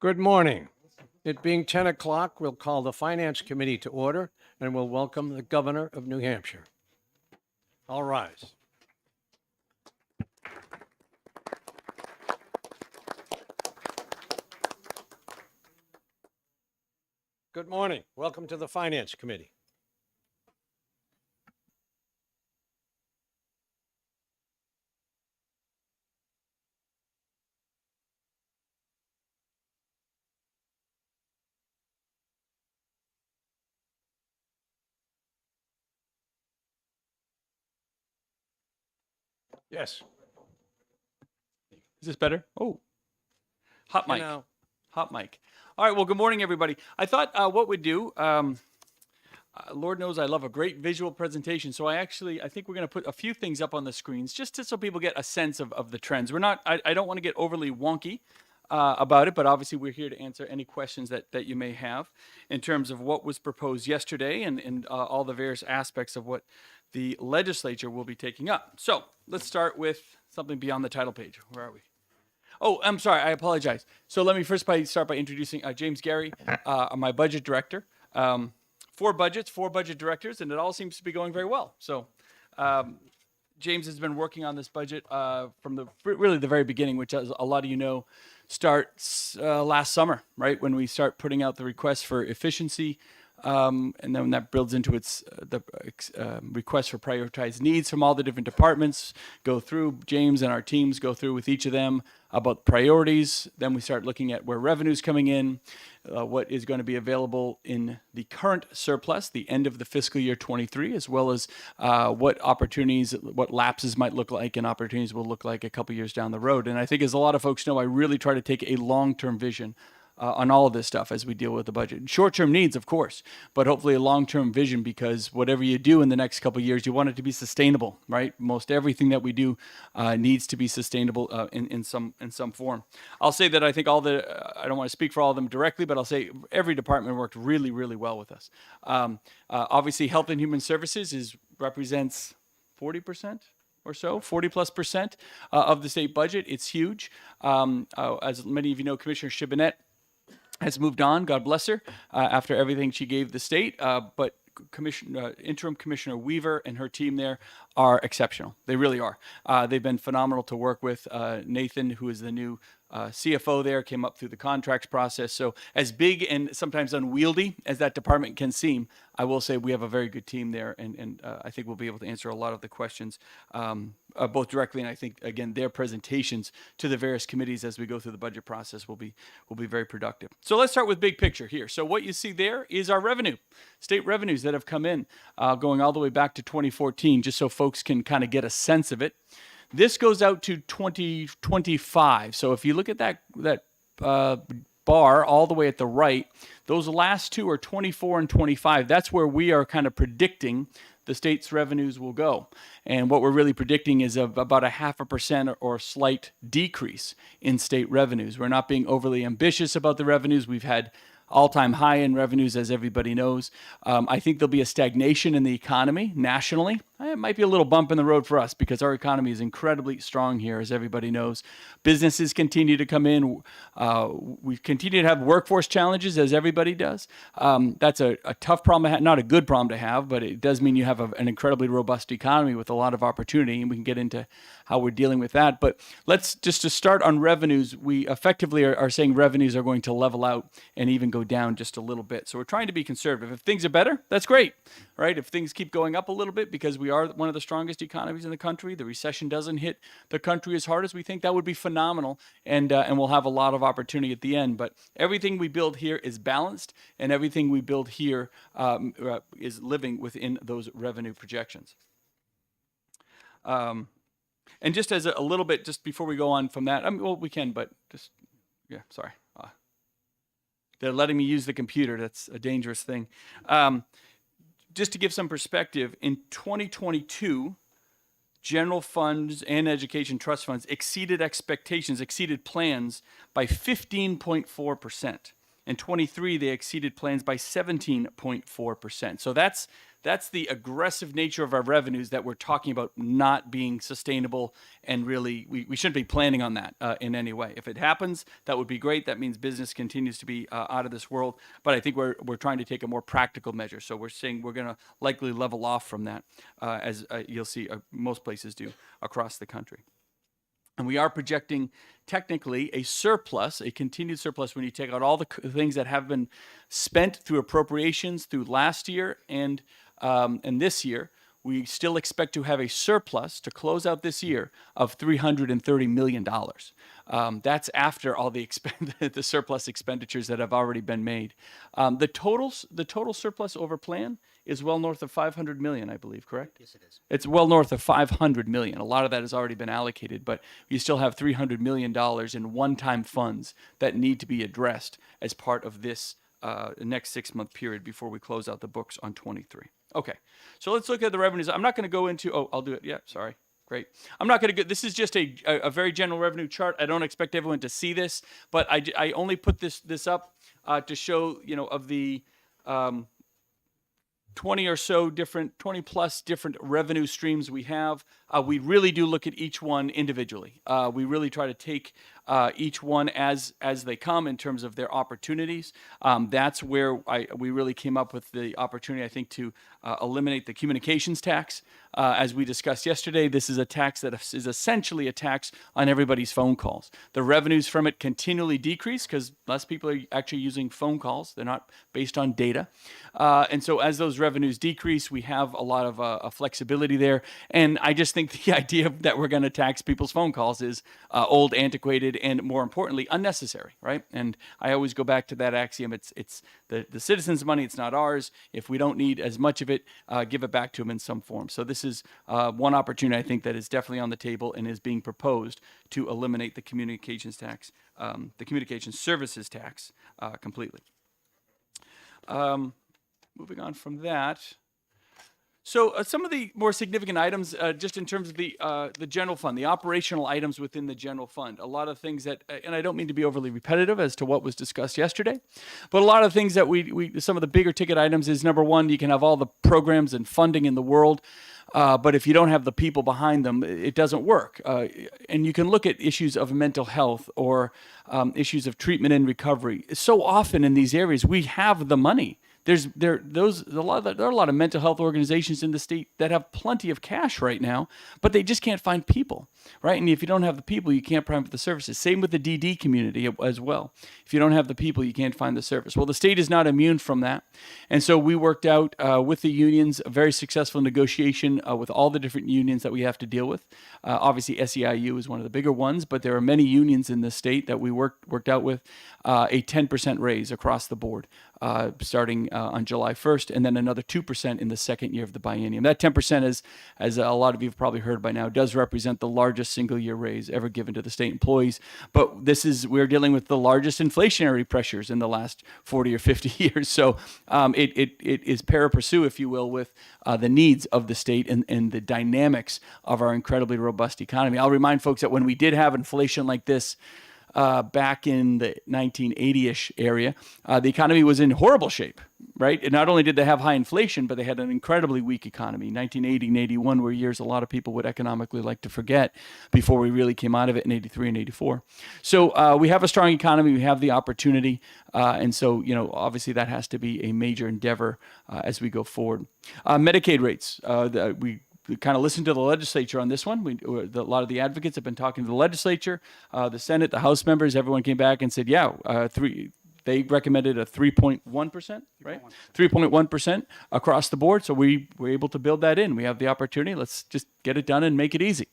Good morning. It being 10 o'clock, we'll call the Finance Committee to order and we'll welcome the Governor of New Hampshire. All rise. Good morning. Welcome to the Finance Committee. Yes. Is this better? Oh, hot You mic. know, Hot mic. All right. Well, good morning, everybody. I thought what we'd do. Lord knows I love a great visual presentation. So I think we're going to put a few things up on the screens so people get a sense of the trends. We're not. I don't want to get overly wonky about it, but obviously we're here to answer any questions that you may have in terms of what was proposed yesterday and all the various aspects of what the legislature will be taking up. So let's start with something beyond the title page. Where are we? Oh, I'm sorry. I apologize. So let me first start by introducing James Gary, my budget director. Four budget directors, and it all seems to be going very well. So James has been working on this budget from really the very beginning, which, as a lot of you know, starts last summer, right? When we start putting out the requests for efficiency. And then that builds into the request for prioritized needs from all the different departments. Go through, James and our teams go through with each of them about priorities. Then we start looking at where revenue's coming in, what is going to be available in the current surplus, the end of the fiscal year 23, as well as what opportunities, what lapses might look like and opportunities will look like a couple years down the road. And I think, as a lot of folks know, I really try to take a long-term vision on all of this stuff as we deal with the budget. Short-term needs, of course, but hopefully a long-term vision, because whatever you do in the next couple of years, you want it to be sustainable, right? Most everything that we do needs to be sustainable in some form. I'll say that I think I don't want to speak for all of them directly, but I'll say every department worked really, really well with us. Obviously, Health and Human Services represents 40% or so, 40+% of the state budget. It's huge. As many of you know, Commissioner Shibinette has moved on, God bless her, after everything she gave the state. But Interim Commissioner Weaver and her team there are exceptional. They really are. They've been phenomenal to work with. Nathan, who is the new CFO there, came up through the contracts process. So as big and sometimes unwieldy as that department can seem, I will say we have a very good team there, and I think we'll be able to answer a lot of the questions, both directly, and I think, again, their presentations to the various committees as we go through the budget process will be very productive. So let's start with big picture here. So what you see there is our revenue, state revenues that have come in, going all the way back to 2014, just so folks can kind of get a sense of it. This goes out to 2025. So if you look at that bar all the way at the right, those last two are 24 and 25. That's where we are kind of predicting the state's revenues will go. And what we're really predicting is about 0.5% or slight decrease in state revenues. We're not being overly ambitious about the revenues. We've had all-time high in revenues, as everybody knows. I think there'll be a stagnation in the economy nationally. It might be a little bump in the road for us because our economy is incredibly strong here, as everybody knows. Businesses continue to come in. We continue to have workforce challenges, as everybody does. That's a tough problem to have, not a good problem to have, but it does mean you have an incredibly robust economy with a lot of opportunity, and we can get into how we're dealing with that. But let's just to start on revenues, we effectively are saying revenues are going to level out and even go down just a little bit. So we're trying to be conservative. If things are better, that's great, right? If things keep going up a little bit because we are one of the strongest economies in the country, the recession doesn't hit the country as hard as we think, that would be phenomenal, and we'll have a lot of opportunity at the end. But everything we build here is balanced, and everything we build here is living within those revenue projections. And just as a little bit, just before we go on from that, well, we can, but just, yeah, sorry. They're letting me use the computer. That's a dangerous thing. Just to give some perspective, in 2022, general funds and education trust funds exceeded expectations, exceeded plans by 15.4%. In 23, they exceeded plans by 17.4%. So that's That's the aggressive nature of our revenues that we're talking about not being sustainable, and really we shouldn't be planning on that in any way. If it happens, that would be great. That means business continues to be out of this world. But I think we're trying to take a more practical measure. So we're saying we're going to likely level off from that, as you'll see most places do across the country. And we are projecting technically a surplus, a continued surplus, when you take out all the things that have been spent through appropriations through last year and this year. We still expect to have a surplus to close out this year of $330 million. That's after all the the surplus expenditures that have already been made. The total surplus over plan is well north of 500 million, I believe, correct? Yes, it is. It's well north of 500 million. A lot of that has already been allocated, but you still have $300 million in one-time funds that need to be addressed as part of this next 6-month period before we close out the books on 23. Okay, so let's look at the revenues. I'm not going to go into, I'll do it. Yeah, sorry. Great. I'm not going to go, this is just a very general revenue chart. I don't expect everyone to see this, but I only put this up to show, of the 20 plus different revenue streams we have. We really do look at each one individually. We really try to take each one as they come in terms of their opportunities. That's where we really came up with the opportunity, I think, to eliminate the communications tax. As we discussed yesterday, this is a tax that is essentially a tax on everybody's phone calls. The revenues from it continually decrease because less people are actually using phone calls. They're not based on data. And so as those revenues decrease, we have a lot of flexibility there. And I just think the idea that we're going to tax people's phone calls is old, antiquated, and more importantly, unnecessary, right? And I always go back to that axiom. It's the citizens' money. It's not ours. If we don't need as much of it, give it back to them in some form. So this is one opportunity, I think, that is definitely on the table and is being proposed to eliminate the communications tax, the communications services tax completely. Moving on from that. So some of the more significant items, just in terms of the general fund, the operational items within the general fund, a lot of things that, and I don't mean to be overly repetitive as to what was discussed yesterday, but a lot of things that some of the bigger ticket items is, number one, you can have all the programs and funding in the world, but if you don't have the people behind them, it doesn't work. And you can look at issues of mental health or issues of treatment and recovery. So often in these areas, we have the money. There are a lot of mental health organizations in the state that have plenty of cash right now, but they just can't find people, right? And if you don't have the people, you can't provide the services. Same with the DD community as well. If you don't have the people, you can't find the service. Well, the state is not immune from that. And so we worked out with the unions a very successful negotiation with all the different unions that we have to deal with. Obviously, SEIU is one of the bigger ones, but there are many unions in the state that we worked out with a 10% raise across the board. Starting on July 1st, and then another 2% in the second year of the biennium. That 10%, as a lot of you have probably heard by now, does represent the largest single-year raise ever given to the state employees. But we're dealing with the largest inflationary pressures in the last 40 or 50 years. So it is pari passu, if you will, with the needs of the state and the dynamics of our incredibly robust economy. I'll remind folks that when we did have inflation like this, back in the 1980-ish area, the economy was in horrible shape, right? And not only did they have high inflation, but they had an incredibly weak economy. 1980 and 81 were years a lot of people would economically like to forget before we really came out of it in 83 and 84. So we have a strong economy. We have the opportunity. And so, obviously that has to be a major endeavor as we go forward. Medicaid rates, we kind of listened to the legislature on this one. A lot of the advocates have been talking to the legislature, the Senate, the House members. Everyone came back and said, they recommended a 3.1%, right? 3.1% across the board. So we were able to build that in. We have the opportunity. Let's just get it done and make it easy.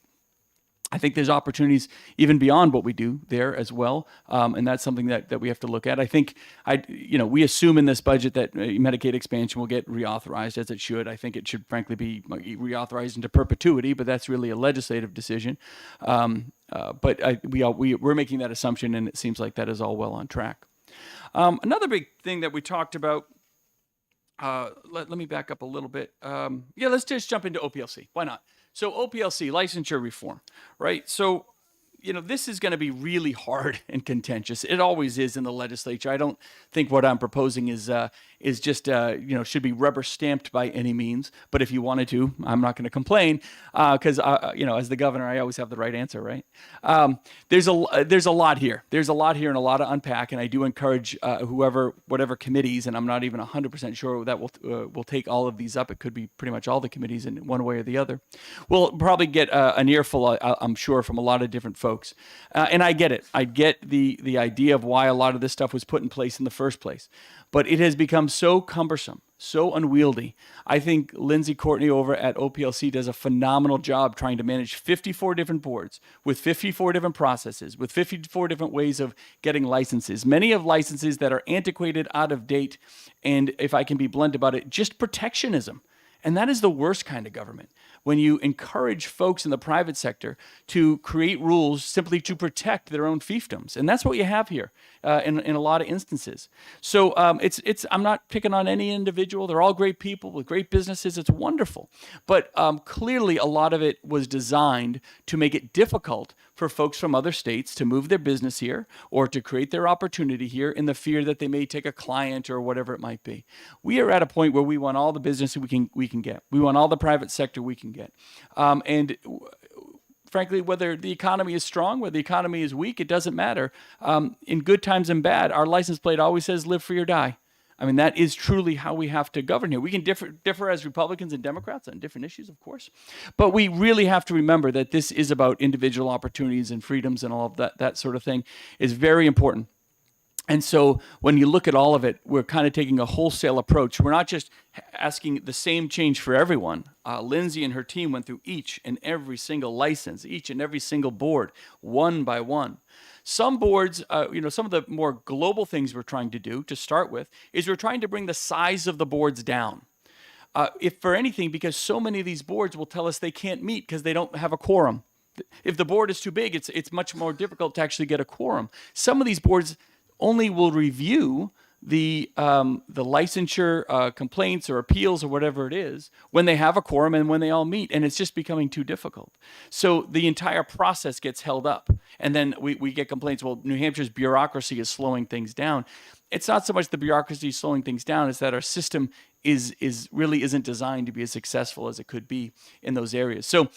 I think there's opportunities even beyond what we do there as well, and that's something that we have to look at. I think we assume in this budget that Medicaid expansion will get reauthorized as it should. I think it should frankly be reauthorized into perpetuity, but that's really a legislative decision. But we're making that assumption, and it seems like that is all well on track. Another big thing that we talked about. Let me back up a little bit. Let's just jump into OPLC. Why not? So OPLC, licensure reform, right? So, this is going to be really hard and contentious. It always is in the legislature. I don't think what I'm proposing is just should be rubber stamped by any means. But if you wanted to, I'm not going to complain because as the governor, I always have the right answer, right? There's a lot here. There's a lot here and a lot to unpack. And I do encourage whatever committees, and I'm not even 100% sure that will take all of these up. It could be pretty much all the committees in one way or the other. We'll probably get an earful, I'm sure, from a lot of different folks. And I get it. I get the idea of why a lot of this stuff was put in place in the first place. But it has become so cumbersome, so unwieldy. I think Lindsay Courtney over at OPLC does a phenomenal job trying to manage 54 different boards with 54 different processes, with 54 different ways of getting licenses. Many of licenses that are antiquated, out of date, and if I can be blunt about it, just protectionism. And that is the worst kind of government. When you encourage folks in the private sector to create rules simply to protect their own fiefdoms. And that's what you have here in a lot of instances. So I'm not picking on any individual. They're all great people with great businesses. It's wonderful. But clearly a lot of it was designed to make it difficult for folks from other states to move their business here or to create their opportunity here in the fear that they may take a client or whatever it might be. We are at a point where we want all the business we can get. We want all the private sector we can get. Frankly, whether the economy is strong, whether the economy is weak, it doesn't matter. In good times and bad, our license plate always says live free or die. I mean, that is truly how we have to govern here. We can differ as Republicans and Democrats on different issues, of course. But we really have to remember that this is about individual opportunities and freedoms, and all of that sort of thing is very important. And so when you look at all of it, we're kind of taking a wholesale approach. We're not just asking the same change for everyone. Lindsay and her team went through each and every single license, each and every single board, one by one. Some boards, some of the more global things we're trying to do to start with is we're trying to bring the size of the boards down. If for anything, because so many of these boards will tell us they can't meet because they don't have a quorum. If the board is too big, it's much more difficult to actually get a quorum. Some of these boards only will review the licensure complaints or appeals or whatever it is when they have a quorum and when they all meet, and it's just becoming too difficult. So the entire process gets held up, and then we get complaints, well, New Hampshire's bureaucracy is slowing things down. It's not so much the bureaucracy slowing things down, it's that our system really isn't designed to be as successful as it could be in those areas. So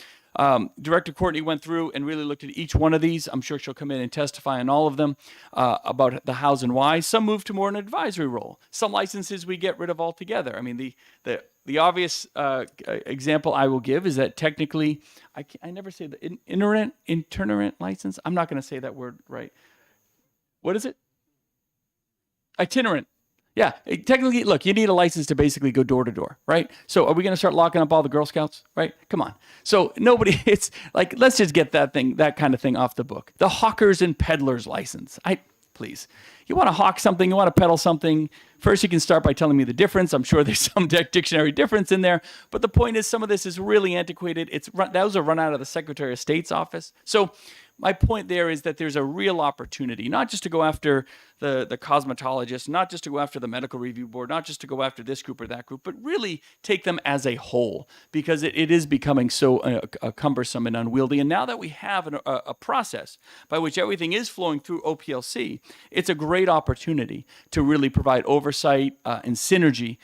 Director Courtney went through and really looked at each one of these. I'm sure she'll come in and testify on all of them about the hows and whys. Some move to more an advisory role. Some licenses we get rid of altogether. I mean, the obvious example I will give is that technically, I never say the itinerant license. I'm not going to say that word right. What is it? Itinerant. Yeah, technically, look, you need a license to basically go door to door, right? So are we going to start locking up all the Girl Scouts, right? Come on. So it's like, let's just get that kind of thing off the book. The hawkers and peddlers license. Please. You want to hawk something, you want to peddle something, first you can start by telling me the difference. I'm sure there's some dictionary difference in there, but the point is some of this is really antiquated. Those are run out of the Secretary of State's office. So my point there is that there's a real opportunity, not just to go after the cosmetologist, not just to go after the medical review board, not just to go after this group or that group, but really take them as a whole, because it is becoming so cumbersome and unwieldy. And now that we have a process by which everything is flowing through OPLC, it's a great opportunity to really provide oversight and synergy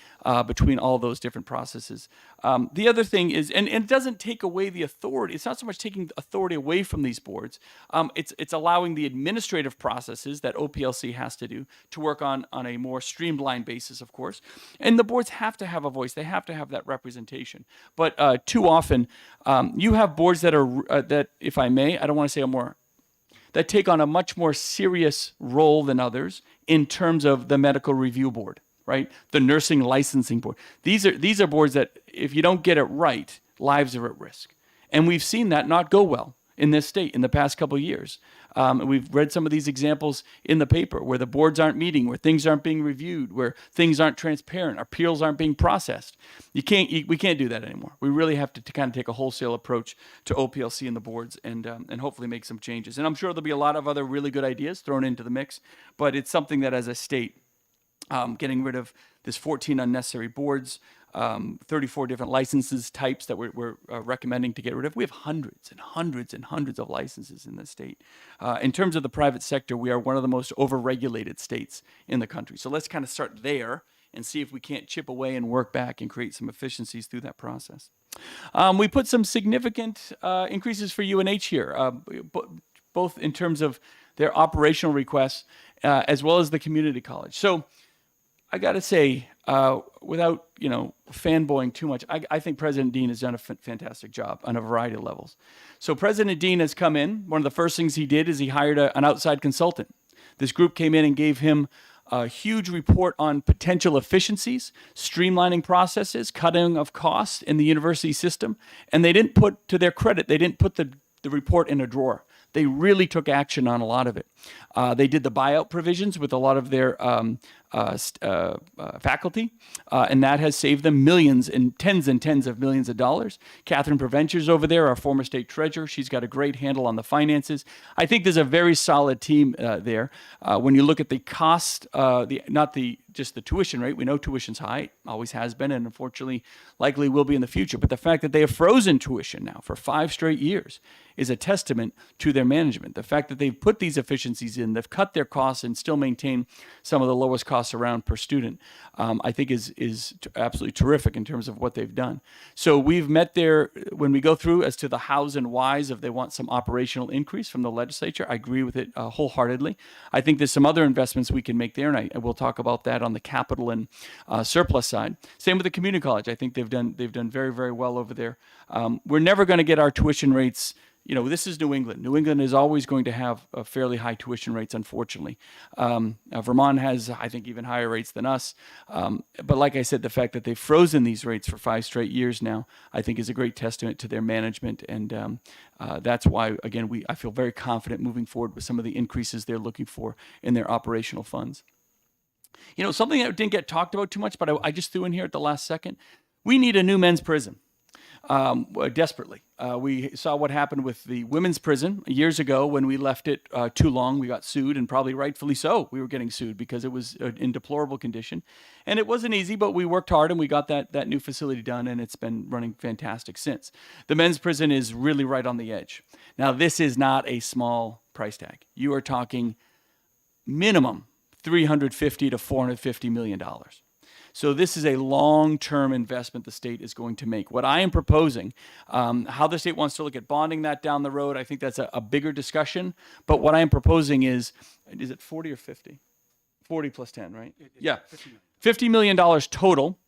between all those different processes. The other thing is, and it doesn't take away the authority. It's not so much taking authority away from these boards. It's allowing the administrative processes that OPLC has to do to work on a more streamlined basis, of course. And the boards have to have a voice. They have to have that representation. But too often, you have boards that are, that, if I may, I don't want to say that take on a much more serious role than others in terms of the medical review board, right? The nursing licensing board. These are boards that, if you don't get it right, lives are at risk. And we've seen that not go well in this state in the past couple of years. We've read some of these examples in the paper where the boards aren't meeting, where things aren't being reviewed, where things aren't transparent, appeals aren't being processed. We can't do that anymore. We really have to kind of take a wholesale approach to OPLC and the boards and hopefully make some changes. And I'm sure there'll be a lot of other really good ideas thrown into the mix, but it's something that as a state, getting rid of this 14 unnecessary boards, 34 different licenses types that we're recommending to get rid of. We have hundreds and hundreds and hundreds of licenses in the state. In terms of the private sector, we are one of the most overregulated states in the country. So let's kind of start there and see if we can't chip away and work back and create some efficiencies through that process. We put some significant increases for UNH here, both in terms of their operational requests as well as the community college. So I got to say, without fanboying too much, I think President Dean has done a fantastic job on a variety of levels. So President Dean has come in. One of the first things he did is he hired an outside consultant. This group came in and gave him a huge report on potential efficiencies, streamlining processes, cutting of costs in the university system. And they didn't put, to their credit, they didn't put the report in a drawer. They really took action on a lot of it. They did the buyout provisions with a lot of their faculty, and that has saved them millions and tens of millions of dollars. Catherine Preventure's over there, our former state treasurer. She's got a great handle on the finances. I think there's a very solid team there. When you look at the cost, just the tuition rate, we know tuition's high, always has been, and unfortunately likely will be in the future. But the fact that they have frozen tuition now for 5 straight years is a testament to their management. The fact that they've put these efficiencies in, they've cut their costs and still maintain some of the lowest costs around per student, I think is absolutely terrific in terms of what they've done. So we've met there when we go through as to the hows and whys if they want some operational increase from the legislature. I agree with it wholeheartedly. I think there's some other investments we can make there, and we'll talk about that on the capital and surplus side. Same with the community college. I think they've done very, very well over there. We're never going to get our tuition rates. This is New England. New England is always going to have fairly high tuition rates, unfortunately. Vermont has, I think, even higher rates than us. But like I said, the fact that they've frozen these rates for 5 straight years now, I think is a great testament to their management. And that's why, again, I feel very confident moving forward with some of the increases they're looking for in their operational funds. Something that didn't get talked about too much, but I just threw in here at the last second. We need a new men's prison. Desperately. We saw what happened with the women's prison years ago when we left it too long. We got sued, and probably rightfully so. We were getting sued because it was in deplorable condition. And it wasn't easy, but we worked hard and we got that new facility done, and it's been running fantastic since. The men's prison is really right on the edge. Now, this is not a small price tag. You are talking minimum $350 to $450 million. So this is a long-term investment the state is going to make. What I am proposing, how the state wants to look at bonding that down the road, I think that's a bigger discussion. But what I am proposing is it 40 or 50? 40 plus 10, right? Yeah. $50 million total.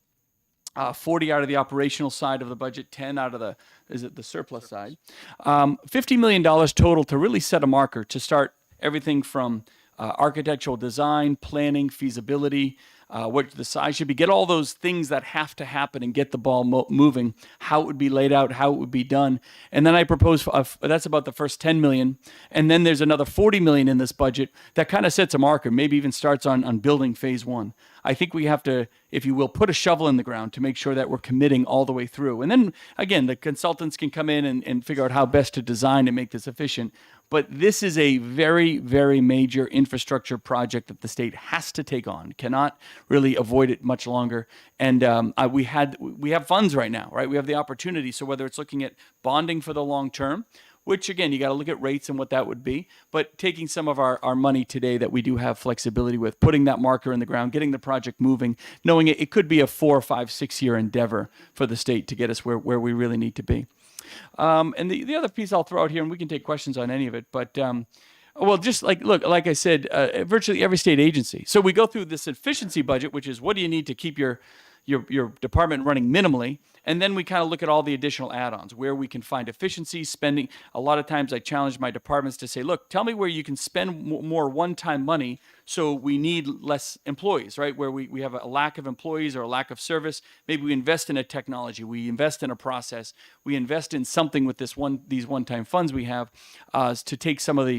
40 out of the operational side of the budget, 10 out of the surplus side. $50 million total to really set a marker to start everything from architectural design, planning, feasibility, what the size should be, get all those things that have to happen and get the ball moving, how it would be laid out, how it would be done. And then I propose, that's about the first 10 million. And then there's another 40 million in this budget that kind of sets a marker, maybe even starts on building phase 1. I think we have to, if you will, put a shovel in the ground to make sure that we're committing all the way through. And then, again, the consultants can come in and figure out how best to design and make this efficient. But this is a very, very major infrastructure project that the state has to take on, cannot really avoid it much longer. And we have funds right now, right? We have the opportunity. So whether it's looking at bonding for the long term, which again, you got to look at rates and what that would be, but taking some of our money today that we do have flexibility with, putting that marker in the ground, getting the project moving, knowing it could be a 4, 5, 6 year endeavor for the state to get us where we really need to be. And the other piece I'll throw out here, and we can take questions on any of it, but just like I said, virtually every state agency. So we go through this efficiency budget, which is what do you need to keep your department running minimally, and then we kind of look at all the additional add-ons where we can find efficiency spending. A lot of times I challenge my departments to say, look, tell me where you can spend more one-time money so we need less employees, right? Where we have a lack of employees or a lack of service. Maybe we invest in a technology, we invest in a process, we invest in something with these one-time funds we have to take some of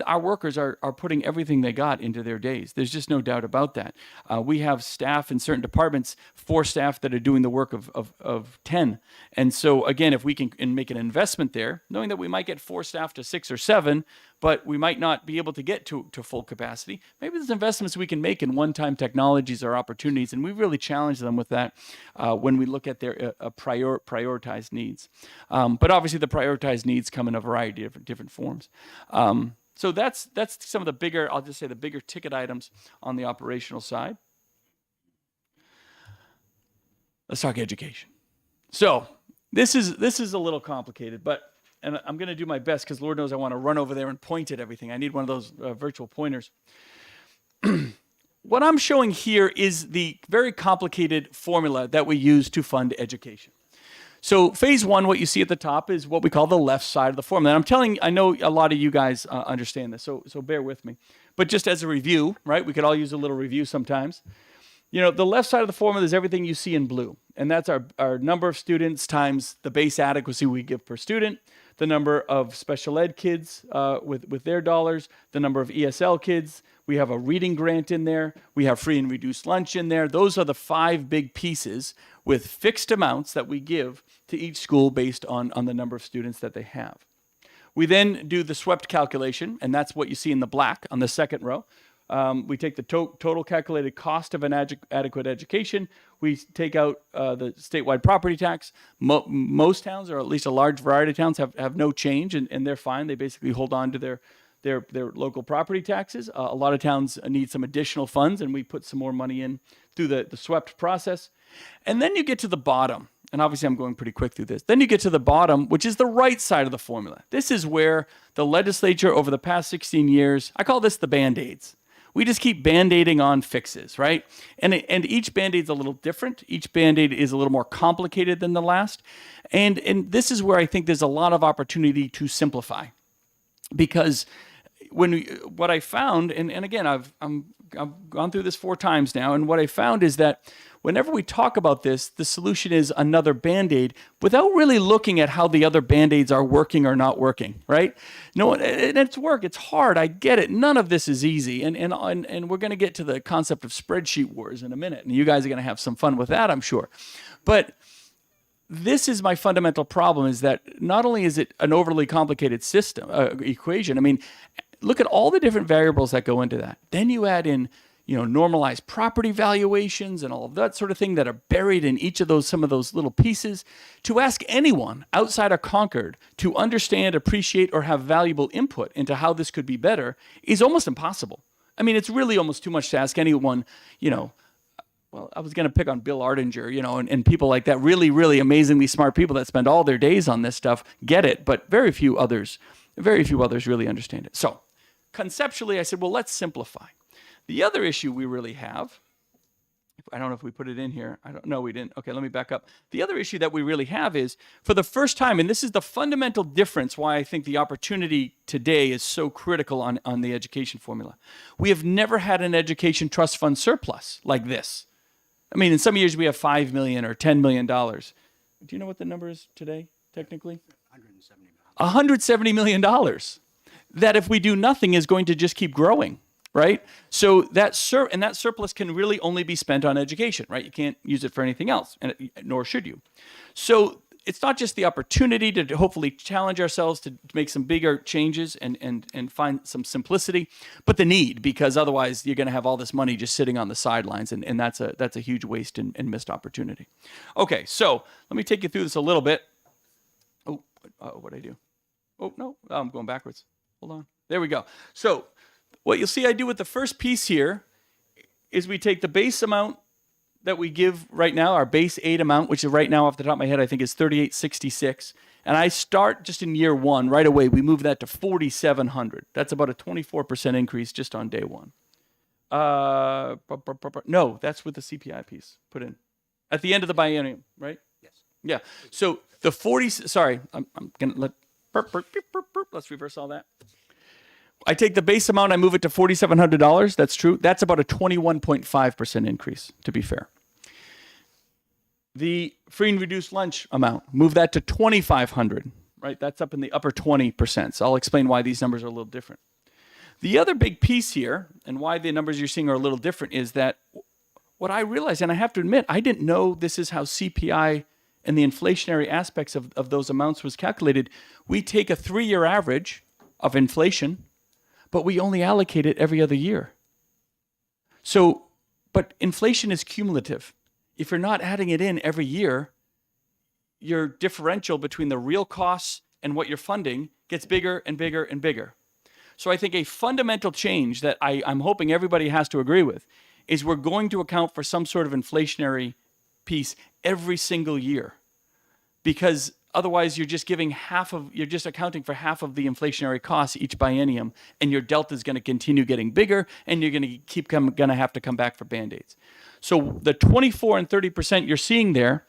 our workers are putting everything they got into their days. There's just no doubt about that. We have staff in certain departments, 4 staff that are doing the work of 10. And so again, if we can make an investment there, knowing that we might get 4 staff to 6 or 7, but we might not be able to get to full capacity. Maybe there's investments we can make in one-time technologies or opportunities, and we really challenge them with that when we look at their prioritized needs. But obviously, the prioritized needs come in a variety of different forms. So that's some of the bigger, I'll just say the bigger ticket items on the operational side. Let's talk education. So this is a little complicated, and I'm going to do my best because Lord knows I want to run over there and point at everything. I need one of those virtual pointers. What I'm showing here is the very complicated formula that we use to fund education. So phase one, what you see at the top is what we call the left side of the formula. And I know a lot of you guys understand this, so bear with me. But just as a review, right? We could all use a little review sometimes. The left side of the formula is everything you see in blue. And that's our number of students times the base adequacy we give per student, the number of special ed kids with their dollars, the number of ESL kids. We have a reading grant in there. We have free and reduced lunch in there. Those are the 5 big pieces with fixed amounts that we give to each school based on the number of students that they have. We then do the swept calculation, and that's what you see in the black on the second row. We take the total calculated cost of an adequate education. We take out the statewide property tax. Most towns, or at least a large variety of towns, have no change, and they're fine. They basically hold on to their local property taxes. A lot of towns need some additional funds, and we put some more money in through the swept process. And then you get to the bottom. And obviously I'm going pretty quick through this. Then you get to the bottom, which is the right side of the formula. This is where the legislature over the past 16 years, I call this the Band-Aids. We just keep Band-Aiding on fixes, right? And each Band-Aid's a little different. Each Band-Aid is a little more complicated than the last. And this is where I think there's a lot of opportunity to simplify. Because what I found, and again, I've gone through this 4 times now, and what I found is that whenever we talk about this, the solution is another Band-Aid without really looking at how the other Band-Aids are working or not working, right? No, and it's work. It's hard. I get it. None of this is easy. And we're going to get to the concept of spreadsheet wars in a minute, and you guys are going to have some fun with that, I'm sure. But this is my fundamental problem, is that not only is it an overly complicated system, equation, I mean, look at all the different variables that go into that. Then you add in normalized property valuations and all of that sort of thing that are buried in each of some of those little pieces. To ask anyone outside of Concord to understand, appreciate, or have valuable input into how this could be better is almost impossible. I mean, it's really almost too much to ask anyone, well, I was going to pick on Bill Ardinger, and people like that, really, really amazingly smart people that spend all their days on this stuff, get it, but very few others really understand it. So conceptually, I said, well, let's simplify. The other issue we really have, I don't know if we put it in here. I don't know, we didn't. Okay, let me back up. The other issue that we really have is, for the first time, and this is the fundamental difference why I think the opportunity today is so critical on the education formula. We have never had an education trust fund surplus like this. I mean, in some years we have $5 million or $10 million. Do you know what the number is today, technically? $170 million. That if we do nothing is going to just keep growing. Right? So that surplus can really only be spent on education, right? You can't use it for anything else, nor should you. So it's not just the opportunity to hopefully challenge ourselves to make some bigger changes and find some simplicity, but the need, because otherwise you're going to have all this money just sitting on the sidelines, and that's a huge waste and missed opportunity. Okay, so let me take you through this a little bit. Oh, what'd I do? Oh, no, I'm going backwards. Hold on. There we go. So what you'll see I do with the first piece here is we take the base amount that we give right now, our base aid amount, which is right now off the top of my head I think is $38.66, and I start just in year 1 right away. We move that to $4,700. That's about a 24% increase just on day 1. No, that's with the CPI piece put in at the end of the biennium, right? Yes. Yeah. So the 40. Sorry, I'm gonna let's reverse all that. I take the base amount, I move it to $4,700. That's true. That's about a 21.5% increase, to be fair. The free and reduced lunch amount, move that to $2,500, right? That's up in the upper 20%. So I'll explain why these numbers are a little different. The other big piece here, and why the numbers you're seeing are a little different, is that what I realized, and I have to admit, I didn't know this is how CPI and the inflationary aspects of those amounts was calculated. We take a 3-year average of inflation, but we only allocate it every other year. So, but inflation is cumulative. If you're not adding it in every year, your differential between the real costs and what you're funding gets bigger and bigger and bigger. So I think a fundamental change that I'm hoping everybody has to agree with is we're going to account for some sort of inflationary piece every single year, because otherwise you're just accounting for half of the inflationary costs each biennium, and your delta is going to continue getting bigger, and you're going to have to come back for Band-Aids. So the 24 and 30% you're seeing there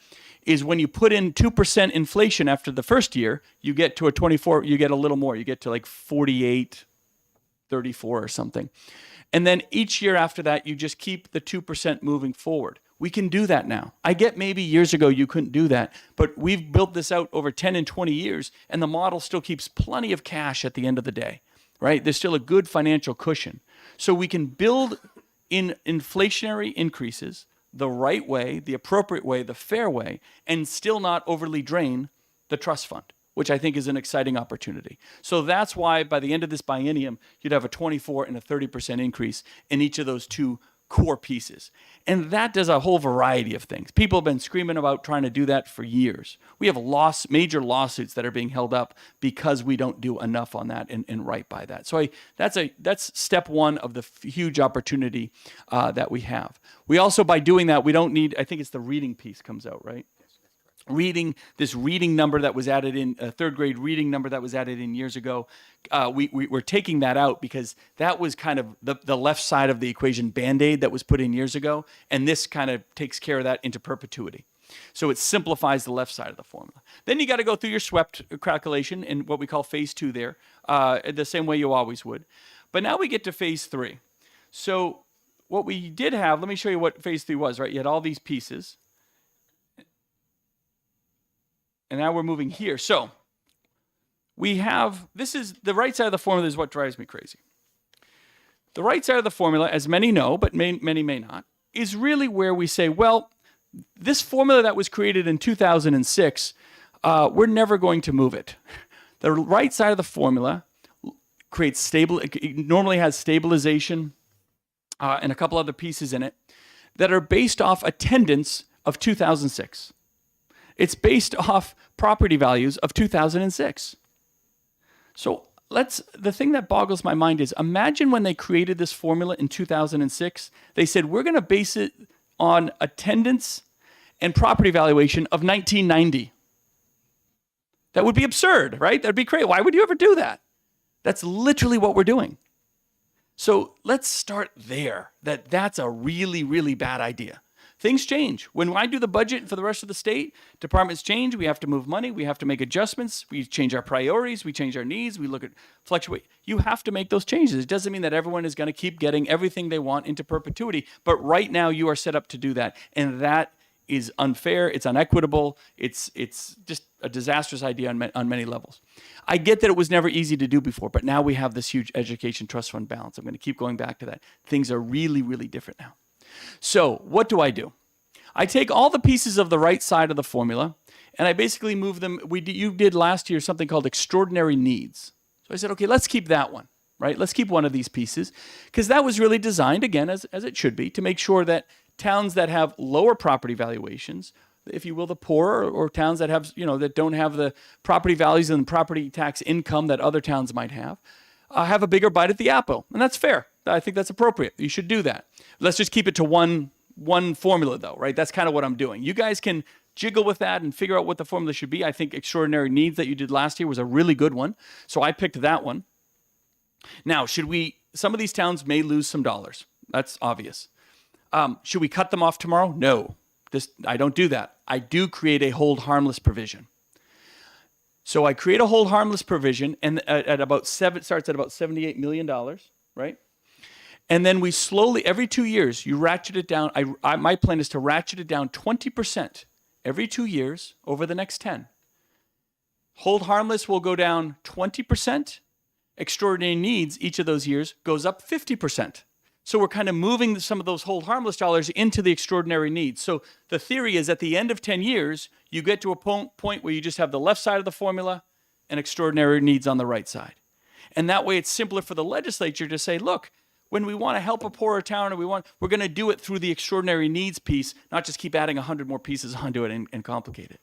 is when you put in 2% inflation after the first year, you get to a 24, you get a little more, you get to like 48, 34 or something. And then each year after that, you just keep the 2% moving forward. We can do that now. I get maybe years ago you couldn't do that, but we've built this out over 10 and 20 years, and the model still keeps plenty of cash at the end of the day, right? There's still a good financial cushion. So we can build in inflationary increases the right way, the appropriate way, the fair way, and still not overly drain the trust fund, which I think is an exciting opportunity. So that's why by the end of this biennium, you'd have a 24 and a 30% increase in each of those two core pieces. And that does a whole variety of things. People have been screaming about trying to do that for years. We have major lawsuits that are being held up because we don't do enough on that and right by that. So that's step one of the huge opportunity that we have. We also, by doing that, we don't need, I think it's the reading piece comes out, right? This reading number that was added in, third grade reading number that was added in years ago, we're taking that out because that was kind of the left side of the equation Band-Aid that was put in years ago, and this kind of takes care of that into perpetuity. So it simplifies the left side of the formula. Then you got to go through your swept calculation in what we call phase 2 there, the same way you always would. But now we get to phase 3. So what we did have, let me show you what phase 3 was, right? You had all these pieces. And now we're moving here. So we have, this is the right side of the formula is what drives me crazy. The right side of the formula, as many know, but many may not, is really where we say, well, this formula that was created in 2006, we're never going to move it. The right side of the formula creates it normally has stabilization and a couple other pieces in it that are based off attendance of 2006. It's based off property values of 2006. So the thing that boggles my mind is, imagine when they created this formula in 2006, they said, we're going to base it on attendance and property valuation of 1990. That would be absurd, right? That'd be crazy. Why would you ever do that? That's literally what we're doing. So let's start there, that's a really, really bad idea. Things change. When I do the budget for the rest of the state, departments change. We have to move money. We have to make adjustments. We change our priorities. We change our needs. We look at fluctuate. You have to make those changes. It doesn't mean that everyone is going to keep getting everything they want into perpetuity. But right now, you are set up to do that. And that is unfair. It's unequitable. It's just a disastrous idea on many levels. I get that it was never easy to do before, but now we have this huge education trust fund balance. I'm going to keep going back to that. Things are really, really different now. So what do? I take all the pieces of the right side of the formula, and I basically move them. You did last year something called extraordinary needs. So I said, okay, let's keep that one, right? Let's keep one of these pieces, because that was really designed, again, as it should be, to make sure that towns that have lower property valuations, if you will, the poor, or towns that have, that don't have the property values and property tax income that other towns might have a bigger bite at the apple. And that's fair. I think that's appropriate. You should do that. Let's just keep it to one formula, though, right? That's kind of what I'm doing. You guys can jiggle with that and figure out what the formula should be. I think extraordinary needs that you did last year was a really good one. So I picked that one. Now, some of these towns may lose some dollars. That's obvious. Should we cut them off tomorrow? No. I don't do that. I do create a hold harmless provision. So I create a hold harmless provision, and it starts at about $78 million, right? And then we slowly, every 2 years, you ratchet it down. My plan is to ratchet it down 20% every 2 years over the next 10. Hold harmless will go down 20%. Extraordinary needs each of those years goes up 50%. So we're kind of moving some of those hold harmless dollars into the extraordinary needs. So the theory is at the end of 10 years, you get to a point where you just have the left side of the formula and extraordinary needs on the right side. And that way it's simpler for the legislature to say, look, when we want to help a poorer town, we're going to do it through the extraordinary needs piece, not just keep adding 100 more pieces onto it and complicate it.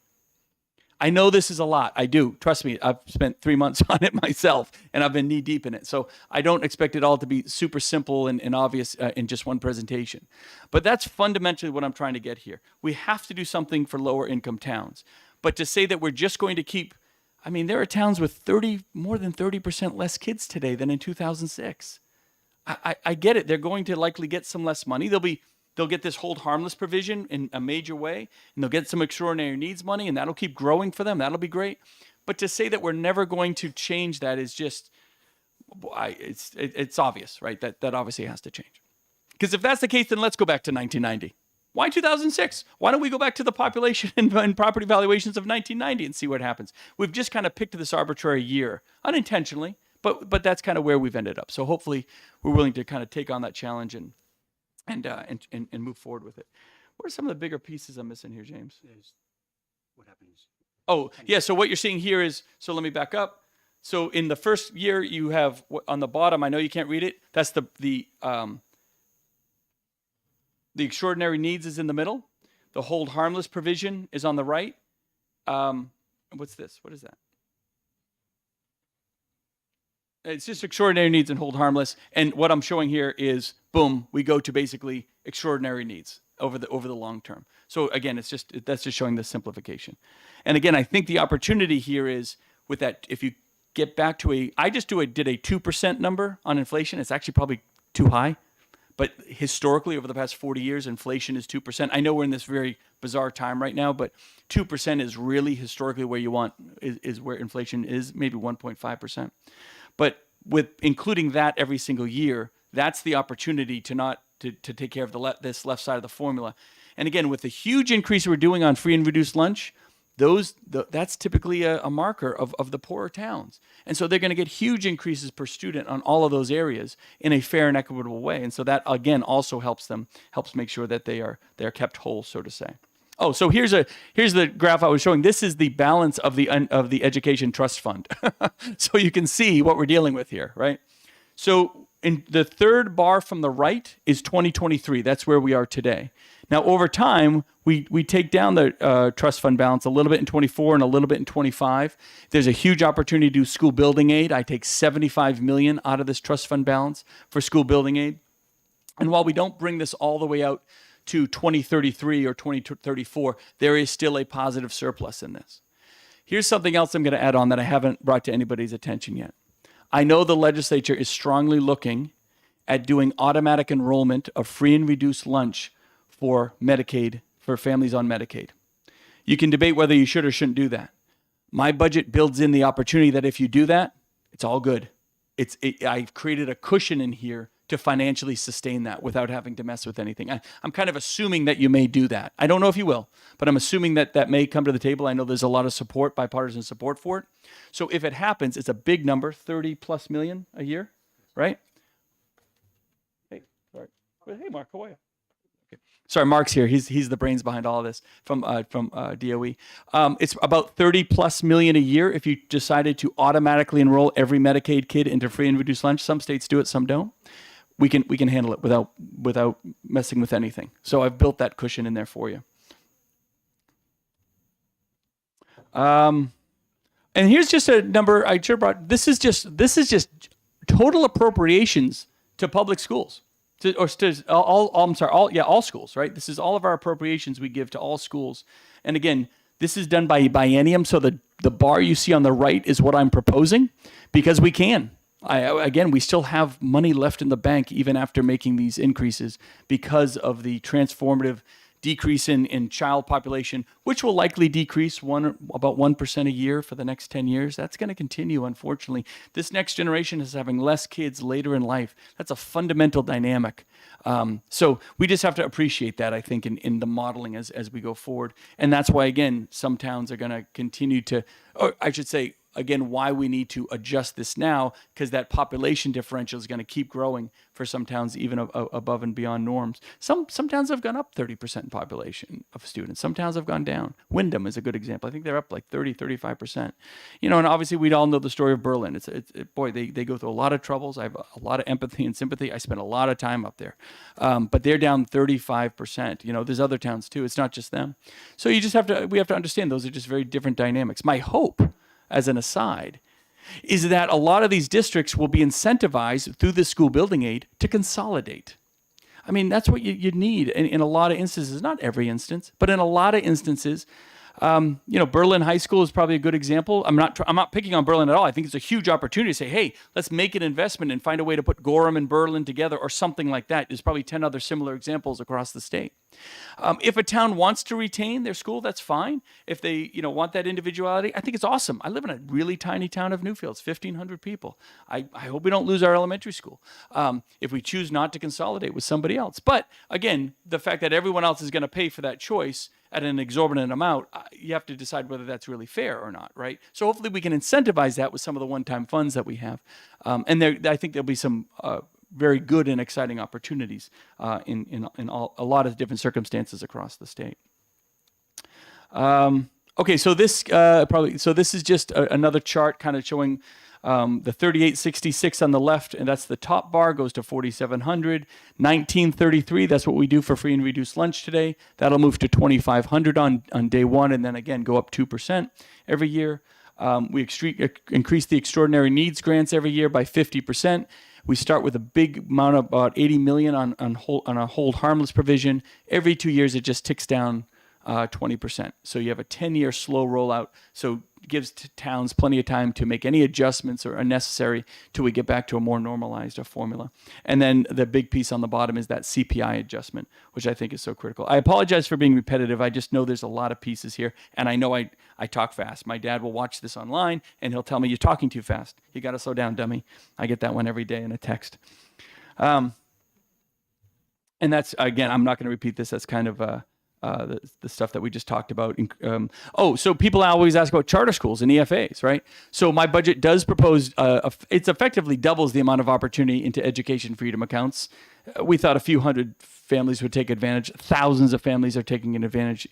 I know this is a lot. I do. Trust me, I've spent 3 months on it myself, and I've been knee deep in it. So I don't expect it all to be super simple and obvious in just one presentation. But that's fundamentally what I'm trying to get here. We have to do something for lower income towns. But to say that we're just going to keep, I mean, there are towns with more than 30% less kids today than in 2006. I get it. They're going to likely get some less money. They'll get this hold harmless provision in a major way, and they'll get some extraordinary needs money, and that'll keep growing for them. That'll be great. But to say that we're never going to change that is just, it's obvious, right? That obviously has to change. Because if that's the case, then let's go back to 1990. Why 2006? Why don't we go back to the population and property valuations of 1990 and see what happens? We've just kind of picked this arbitrary year, unintentionally, but that's kind of where we've ended up. So hopefully we're willing to kind of take on that challenge and move forward with it. What are some of the bigger pieces I'm missing here, James? What happens? Oh, yeah. So what you're seeing here is, so let me back up. So in the first year, you have on the bottom, I know you can't read it. That's the extraordinary needs is in the middle. The hold harmless provision is on the right. What's this? What is that? It's just extraordinary needs and hold harmless. And what I'm showing here is, boom, we go to basically extraordinary needs over the long term. So again, that's just showing the simplification. And again, I think the opportunity here is with that, if you get back to did a 2% number on inflation. It's actually probably too high. But historically, over the past 40 years, inflation is 2%. I know we're in this very bizarre time right now, but 2% is really historically where you want, is where inflation is, maybe 1.5%. But with including that every single year, that's the opportunity to take care of this left side of the formula. And again, with the huge increase we're doing on free and reduced lunch, that's typically a marker of the poorer towns. And so they're going to get huge increases per student on all of those areas in a fair and equitable way. And so that, again, also helps make sure that they are kept whole, so to say. Oh, so here's the graph I was showing. This is the balance of the education trust fund. So you can see what we're dealing with here, right? So in the third bar from the right is 2023. That's where we are today. Now, over time, we take down the trust fund balance a little bit in 24 and a little bit in 25. There's a huge opportunity to do school building aid. I take $75 million out of this trust fund balance for school building aid. And while we don't bring this all the way out to 2033 or 2034, there is still a positive surplus in this. Here's something else I'm going to add on that I haven't brought to anybody's attention yet. I know the legislature is strongly looking at doing automatic enrollment of free and reduced lunch for Medicaid, for families on Medicaid. You can debate whether you should or shouldn't do that. My budget builds in the opportunity that if you do that, it's all good. I've created a cushion in here to financially sustain that without having to mess with anything. I'm kind of assuming that you may do that. I don't know if you will, but I'm assuming that may come to the table. I know there's a lot of support, bipartisan support for it. So if it happens, it's a big number, 30 plus million a year, right? Hey, sorry. Hey, Mark, how are you? Okay. Sorry, Mark's here. He's the brains behind all of this from DOE. It's about 30 plus million a year if you decided to automatically enroll every Medicaid kid into free and reduced lunch. Some states do it, some don't. We can handle it without messing with anything. So I've built that cushion in there for you. And here's just a number I sure brought. This is just total appropriations to public schools, all schools, right? This is all of our appropriations we give to all schools. And again, this is done by biennium. So the bar you see on the right is what I'm proposing because we can. Again, we still have money left in the bank even after making these increases because of the transformative decrease in child population, which will likely decrease about 1% a year for the next 10 years. That's going to continue, unfortunately. This next generation is having less kids later in life. That's a fundamental dynamic. So we just have to appreciate that, I think, in the modeling as we go forward. And that's why, again, some towns are going to continue to, or I should say, again, why we need to adjust this now, because that population differential is going to keep growing for some towns, even above and beyond norms. Some towns have gone up 30% in population of students. Some towns have gone down. Wyndham is a good example. I think they're up like 30, 35%. And obviously we all know the story of Berlin. Boy, they go through a lot of troubles. I have a lot of empathy and sympathy. I spent a lot of time up there. But they're down 35%. There's other towns too. It's not just them. So we have to understand those are just very different dynamics. My hope, as an aside, is that a lot of these districts will be incentivized through the school building aid to consolidate. I mean, that's what you need in a lot of instances, not every instance, but in a lot of instances. Berlin High School is probably a good example. I'm not picking on Berlin at all. I think it's a huge opportunity to say, hey, let's make an investment and find a way to put Gorham and Berlin together or something like that. There's probably 10 other similar examples across the state. If a town wants to retain their school, that's fine. If they, want that individuality, I think it's awesome. I live in a really tiny town of Newfields, 1,500 people. I hope we don't lose our elementary school if we choose not to consolidate with somebody else. But again, the fact that everyone else is going to pay for that choice at an exorbitant amount, you have to decide whether that's really fair or not, right? So hopefully we can incentivize that with some of the one-time funds that we have. And I think there'll be some very good and exciting opportunities in a lot of different circumstances across the state. Okay, so this is just another chart kind of showing the 3866 on the left, and that's the top bar, goes to 4,700. 1933, that's what we do for free and reduced lunch today. That'll move to 2,500 on day one, and then again go up 2% every year. We increase the extraordinary needs grants every year by 50%. We start with a big amount of about 80 million on a hold harmless provision. Every 2 years, it just ticks down 20%. So you have a 10-year slow rollout. So it gives towns plenty of time to make any adjustments or are necessary till we get back to a more normalized formula. And then the big piece on the bottom is that CPI adjustment, which I think is so critical. I apologize for being repetitive. I just know there's a lot of pieces here, and I know I talk fast. My dad will watch this online, and he'll tell me, you're talking too fast. You got to slow down, dummy. I get that one every day in a text. And that's, again, I'm not going to repeat this. That's kind of the stuff that we just talked about. So people always ask about charter schools and EFAs, right? So my budget does propose, it's effectively doubles the amount of opportunity into education freedom accounts. We thought a few hundred families would take advantage. Thousands of families are taking an advantage.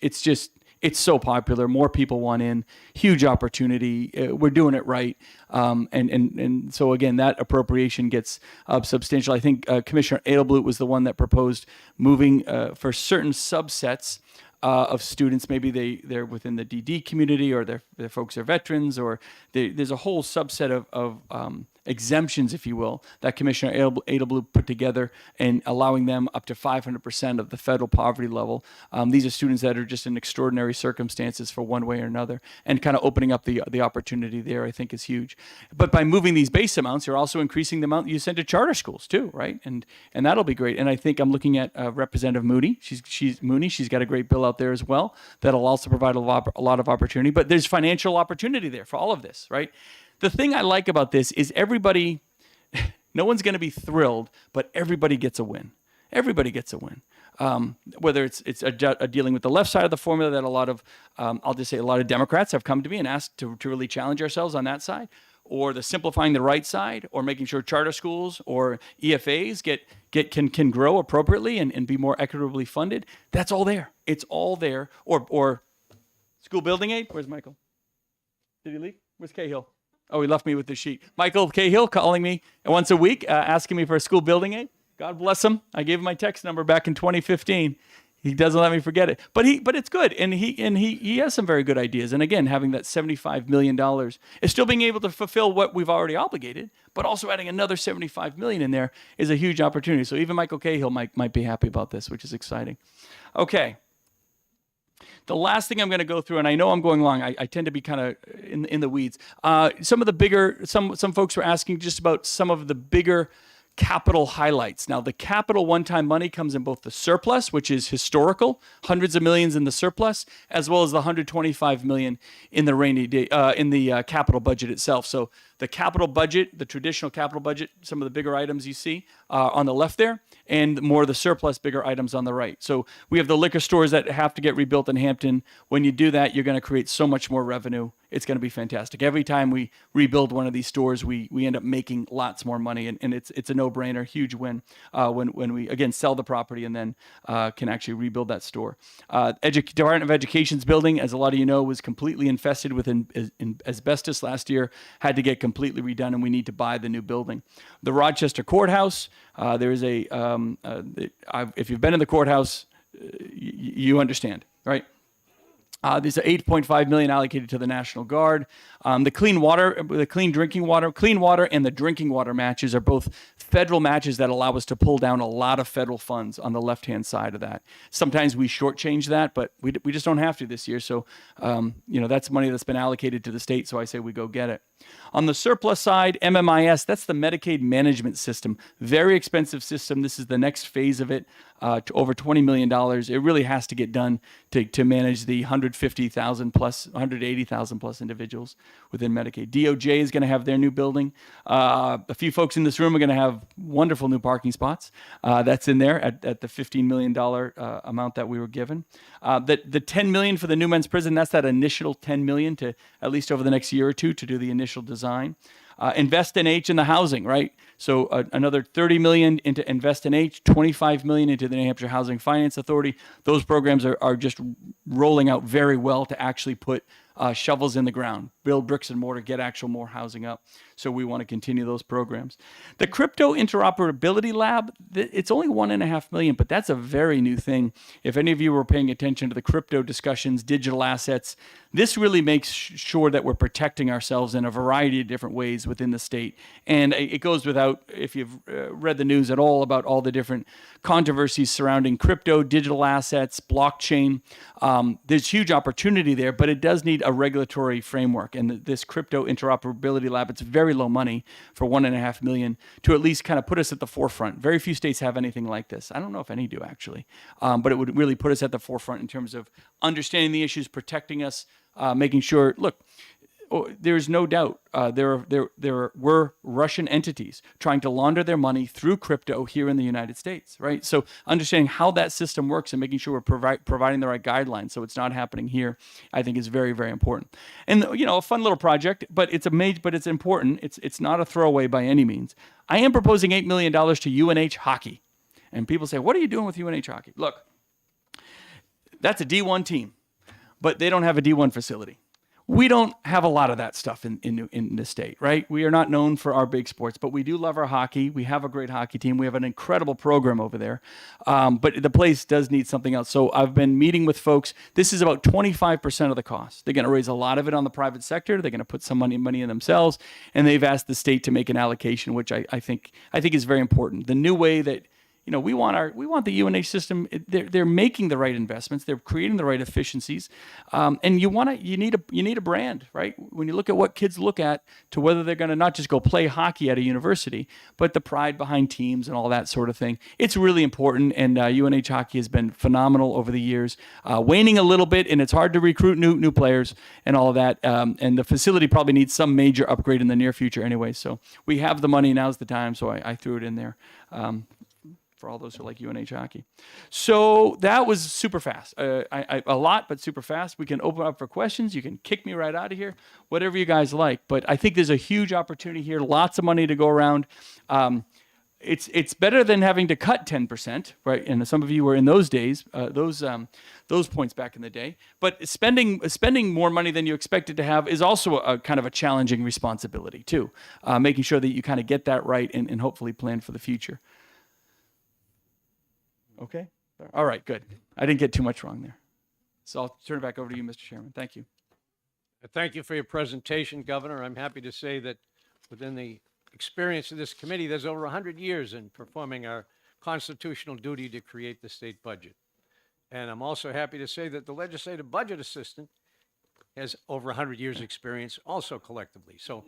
It's so popular. More people want in. Huge opportunity. We're doing it right. And so again, that appropriation gets substantial. I think Commissioner Edelblut was the one that proposed moving for certain subsets of students. Maybe they're within the DD community, or their folks are veterans, or there's a whole subset of exemptions, if you will, that Commissioner Edelblut put together, and allowing them up to 500% of the federal poverty level. These are students that are just in extraordinary circumstances for one way or another, and kind of opening up the opportunity there, I think, is huge. But by moving these base amounts, you're also increasing the amount you send to charter schools too, right? And that'll be great. And I think I'm looking at Representative Moody. She's got a great bill out there as well that'll also provide a lot of opportunity. But there's financial opportunity there for all of this, right? The thing I like about this is everybody, no one's going to be thrilled, but everybody gets a win. Everybody gets a win. Whether it's dealing with the left side of the formula that a lot of, I'll just say a lot of Democrats have come to me and asked to really challenge ourselves on that side, or the simplifying the right side, or making sure charter schools or EFAs can grow appropriately and be more equitably funded. That's all there. It's all there. Or school building aid. Where's Michael? Did he leave? Where's Cahill? Oh, he left me with the sheet. Michael Cahill calling me once a week, asking me for a school building aid. God bless him. I gave him my text number back in 2015. He doesn't let me forget it. But it's good, and he has some very good ideas. And again, having that $75 million is still being able to fulfill what we've already obligated, but also adding another $75 million in there is a huge opportunity. So even Michael Cahill might be happy about this, which is exciting. Okay. The last thing I'm going to go through, and I know I'm going long, I tend to be kind of in the weeds. Some folks were asking just about some of the bigger capital highlights. Now, the capital one-time money comes in both the surplus, which is historical, hundreds of millions in the surplus, as well as the $125 million in the rainy day, in the capital budget itself. So the capital budget, the traditional capital budget, some of the bigger items you see on the left there, and more of the surplus bigger items on the right. So we have the liquor stores that have to get rebuilt in Hampton. When you do that, you're going to create so much more revenue. It's going to be fantastic. Every time we rebuild one of these stores, we end up making lots more money, and it's a no-brainer, huge win when we, again, sell the property and then can actually rebuild that store. Department of Education's building, as a lot of you know, was completely infested with asbestos last year, had to get completely redone, and we need to buy the new building. The Rochester Courthouse, there is if you've been in the courthouse, you understand, right? There's $8.5 million allocated to the National Guard. The clean water and the drinking water matches are both federal matches that allow us to pull down a lot of federal funds on the left-hand side of that. Sometimes we shortchange that, but we just don't have to this year. So, that's money that's been allocated to the state. So I say we go get it. On the surplus side, MMIS, that's the Medicaid management system. Very expensive system. This is the next phase of it, to over $20 million. It really has to get done to manage the 150,000 plus, 180,000 plus individuals within Medicaid. DOJ is going to have their new building. A few folks in this room are going to have wonderful new parking spots. That's in there at the $15 million amount that we were given. The $10 million for the new men's prison, that's that initial $10 million to at least over the next year or two to do the initial design. Invest in H in the housing, right? So another $30 million into Invest in H, $25 million into the New Hampshire Housing Finance Authority. Those programs are just rolling out very well to actually put shovels in the ground, build bricks and mortar, get actual more housing up. So we want to continue those programs. The Crypto Interoperability Lab, it's only $1.5 million, but that's a very new thing. If any of you were paying attention to the crypto discussions, digital assets, this really makes sure that we're protecting ourselves in a variety of different ways within the state. And it goes without, if you've read the news at all about all the different controversies surrounding crypto, digital assets, blockchain, there's huge opportunity there, but it does need a regulatory framework. And this Crypto Interoperability Lab, it's very low money for $1.5 million to at least kind of put us at the forefront. Very few states have anything like this. I don't know if any do actually, but it would really put us at the forefront in terms of understanding the issues, protecting us, making sure, look, there's no doubt there were Russian entities trying to launder their money through crypto here in the United States, right? So understanding how that system works and making sure we're providing the right guidelines so it's not happening here, I think is very, very important. And a fun little project, but it's important. It's not a throwaway by any means. I am proposing $8 million to UNH hockey, and people say, "What are you doing with UNH hockey?" Look, that's a D1 team, but they don't have a D1 facility. We don't have a lot of that stuff in the state, right? We are not known for our big sports, but we do love our hockey. We have a great hockey team. We have an incredible program over there. But the place does need something else. So I've been meeting with folks. This is about 25% of the cost. They're going to raise a lot of it on the private sector. They're going to put some money in themselves. And they've asked the state to make an allocation, which I think is very important. The new way that we want the UNH system. They're making the right investments. They're creating the right efficiencies, and you need a brand, right? When you look at what kids look at to whether they're going to not just go play hockey at a university, but the pride behind teams and all that sort of thing. It's really important, and UNH hockey has been phenomenal over the years. Waning a little bit, and it's hard to recruit new players and all of that. And the facility probably needs some major upgrade in the near future anyway. So we have the money. Now's the time. So I threw it in there. For all those who like UNH hockey. So that was super fast. A lot, but super fast. We can open up for questions. You can kick me right out of here, whatever you guys like. But I think there's a huge opportunity here, lots of money to go around. It's better than having to cut 10%, right? And some of you were in those days, those points back in the day. But spending more money than you expected to have is also a kind of a challenging responsibility too. Making sure that you kind of get that right and hopefully plan for the future. Okay. All right, good. I didn't get too much wrong there. So I'll turn it back over to you, Mr. Chairman. Thank you. Thank you for your presentation, Governor. I'm happy to say that within the experience of this committee, there's over 100 years in performing our constitutional duty to create the state budget. And I'm also happy to say that the legislative budget assistant has over 100 years experience also collectively. So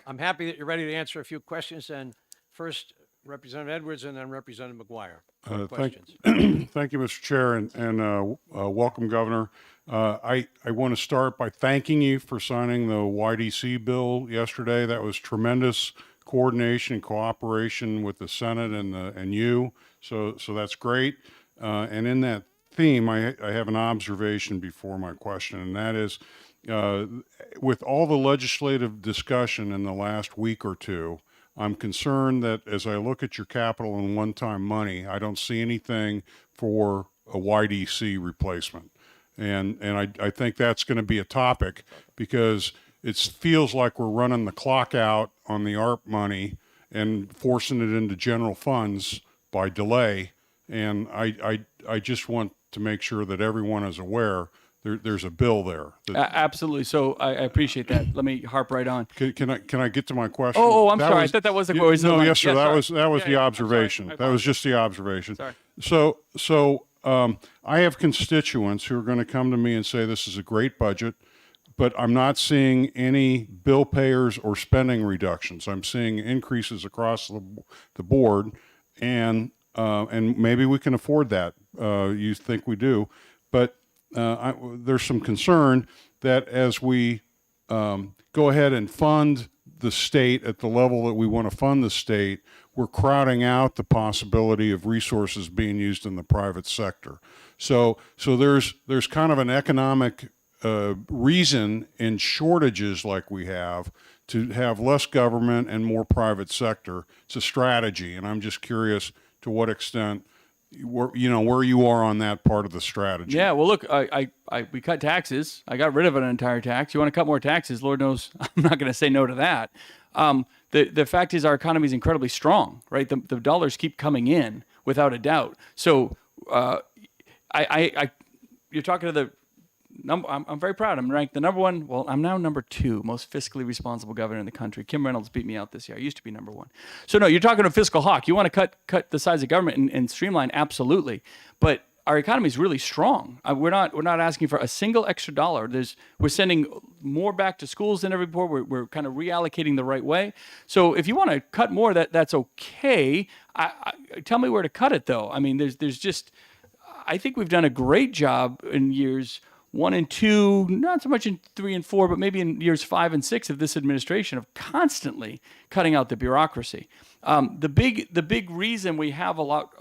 I'm happy that you're ready to answer a few questions. And first, Representative Edwards and then Representative McGuire. Thank, Questions? thank you, Mr. Chair, and welcome, Governor. I want to start by thanking you for signing the YDC bill yesterday. That was tremendous coordination and cooperation with the Senate and you. So that's great. And in that theme, I have an observation before my question, and that is, with all the legislative discussion in the last week or two, I'm concerned that as I look at your capital and one-time money, I don't see anything for a YDC replacement. And I think that's going to be a topic because it feels like we're running the clock out on the ARP money and forcing it into general funds by delay. And I just want to make sure that everyone is aware there's a bill there. Absolutely. So I appreciate that. Let me harp right on. Can I get to my question? Oh, I'm That sorry. I was- thought that was the Yeah, question. No, yes, sir. Yeah, that sorry. was Yeah, the yeah, I'm observation. sorry. I That was apologize. just the observation. Sorry. So I have constituents who are going to come to me and say this is a great budget, but I'm not seeing any bill payers or spending reductions. I'm seeing increases across the board, and maybe we can afford that. You think we do, but there's some concern that as we go ahead and fund the state at the level that we want to fund the state, we're crowding out the possibility of resources being used in the private sector. So there's kind of an economic reason in shortages like we have to have less government and more private sector. It's a strategy, and I'm just curious to what extent where you are on that part of the strategy. Yeah, well, look, we cut taxes. I got rid of an entire tax. You want to cut more taxes? Lord knows I'm not going to say no to that. The fact is our economy is incredibly strong, right? The dollars keep coming in without a doubt. So you're talking to the number. I'm very proud. I'm ranked the number one. Well, I'm now number 2 most fiscally responsible governor in the country. Kim Reynolds beat me out this year. I used to be number 1. So no, you're talking to fiscal hawk. You want to cut the size of government and streamline, absolutely. But our economy is really strong. We're not asking for a single extra dollar. We're sending more back to schools than ever before. We're kind of reallocating the right way. So if you want to cut more, that's okay. Tell me where to cut it, though. I mean, there's just, I think we've done a great job in years 1 and 2, not so much in 3 and 4, but maybe in years 5 and 6 of this administration of constantly cutting out the bureaucracy. The big reason we have a lot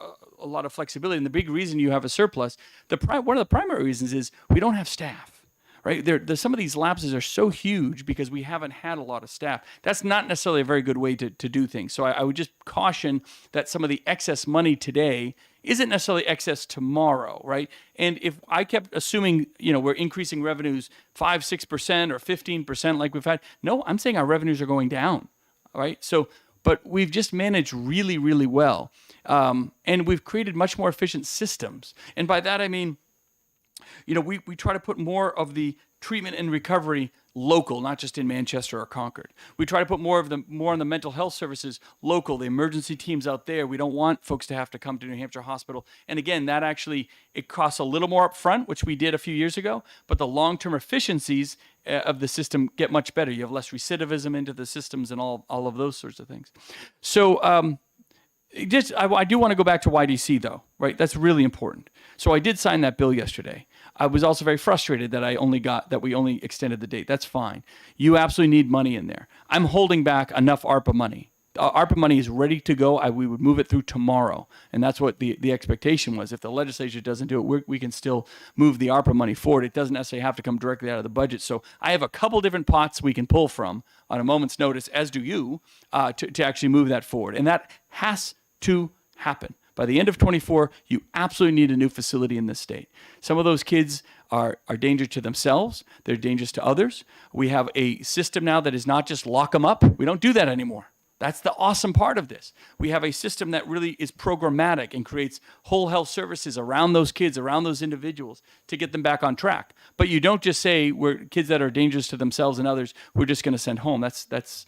of flexibility, and the big reason you have a surplus, one of the primary reasons is we don't have staff. Right? Some of these lapses are so huge because we haven't had a lot of staff. That's not necessarily a very good way to do things. So I would just caution that some of the excess money today isn't necessarily excess tomorrow, right? And if I kept assuming, we're increasing revenues 5, 6% or 15% like we've had, no, I'm saying our revenues are going down, right? So, but we've just managed really, really well. And we've created much more efficient systems. And by that, I mean, we try to put more of the treatment and recovery local, not just in Manchester or Concord. We try to put more on the mental health services local, the emergency teams out there. We don't want folks to have to come to New Hampshire Hospital. And again, that actually, it costs a little more up front, which we did a few years ago, but the long-term efficiencies of the system get much better. You have less recidivism into the systems and all of those sorts of things. So I do want to go back to YDC though, right? That's really important. So I did sign that bill yesterday. I was also very frustrated that we only extended the date. That's fine. You absolutely need money in there. I'm holding back enough ARPA money. ARPA money is ready to go. We would move it through tomorrow. And that's what the expectation was. If the legislature doesn't do it, we can still move the ARPA money forward. It doesn't necessarily have to come directly out of the budget. So I have a couple different pots we can pull from on a moment's notice, as do you, to actually move that forward. And that has to happen. By the end of 24, you absolutely need a new facility in this state. Some of those kids are dangerous to themselves. They're dangerous to others. We have a system now that is not just lock them up. We don't do that anymore. That's the awesome part of this. We have a system that really is programmatic and creates whole health services around those kids, around those individuals to get them back on track. But you don't just say we're kids that are dangerous to themselves and others, we're just going to send home. That's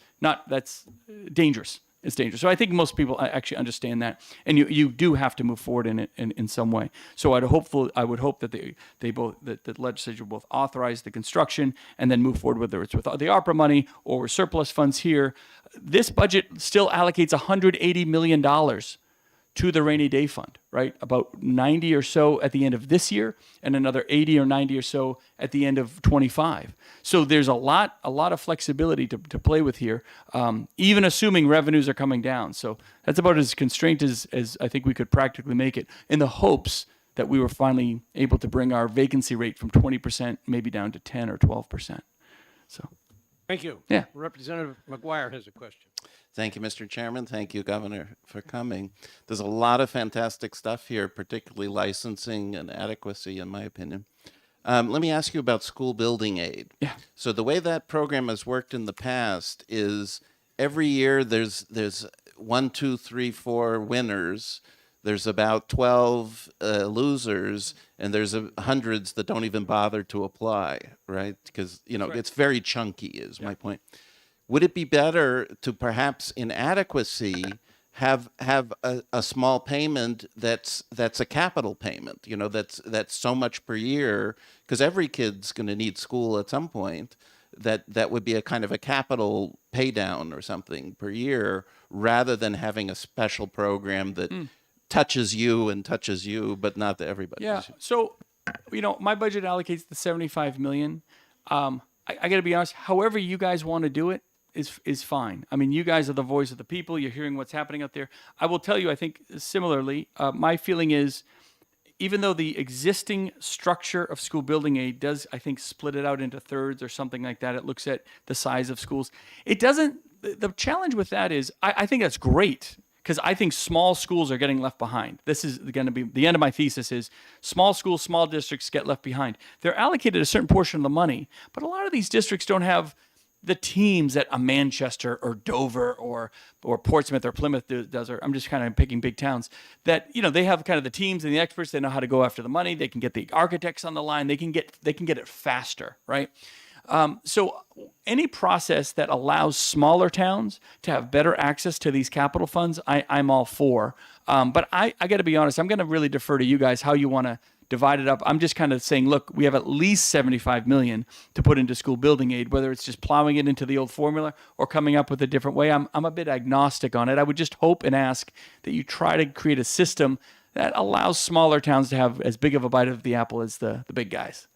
dangerous. It's dangerous. So I think most people actually understand that, and you do have to move forward in it in some way. So I would hope that the legislature both authorize the construction and then move forward, whether it's with the ARPA money or with surplus funds here. This budget still allocates $180 million to the rainy day fund, right? About 90 or so at the end of this year, and another 80 or 90 or so at the end of 25. So there's a lot of flexibility to play with here, even assuming revenues are coming down. So that's about as constrained as I think we could practically make it, in the hopes that we were finally able to bring our vacancy rate from 20% maybe down to 10 or 12%. So Thank you. Yeah. Representative McGuire has a question. Thank you, Mr. Chairman. Thank you, Governor, for coming. There's a lot of fantastic stuff here, particularly licensing and adequacy, in my opinion. Let me ask you about school building aid. Yeah. So the way that program has worked in the past is every year there's 1, 2, 3, 4 winners. There's about 12 losers, and there's hundreds that don't even bother to apply, right? Because, it's very chunky is my point. Would it be better to perhaps in adequacy have a small payment that's a capital payment, that's so much per year, because every kid's going to need school at some point, that would be a kind of a capital pay down or something per year, rather than having a special program that touches you, but not to everybody. Yeah. So, my budget allocates the $75 million. I got to be honest. However you guys want to do it is fine. I mean, you guys are the voice of the people. You're hearing what's happening out there. I will tell you, I think similarly, my feeling is, even though the existing structure of school building aid does, I think, split it out into thirds or something like that. It looks at the size of schools. It doesn't. The challenge with that is, I think that's great, because I think small schools are getting left behind. This is going to be the end of my thesis: is small schools, small districts get left behind. They're allocated a certain portion of the money, but a lot of these districts don't have the teams that a Manchester or Dover or Portsmouth or Plymouth does. Or I'm just kind of picking big towns that, they have kind of the teams and the experts. They know how to go after the money. They can get the architects on the line. They can get it faster, right? So any process that allows smaller towns to have better access to these capital funds, I'm all for. But I got to be honest, I'm going to really defer to you guys how you want to divide it up. I'm just kind of saying, look, we have at least $75 million to put into school building aid, whether it's just plowing it into the old formula or coming up with a different way. I'm a bit agnostic on it. I would just hope and ask that you try to create a system that allows smaller towns to have as big of a bite of the apple as the big guys.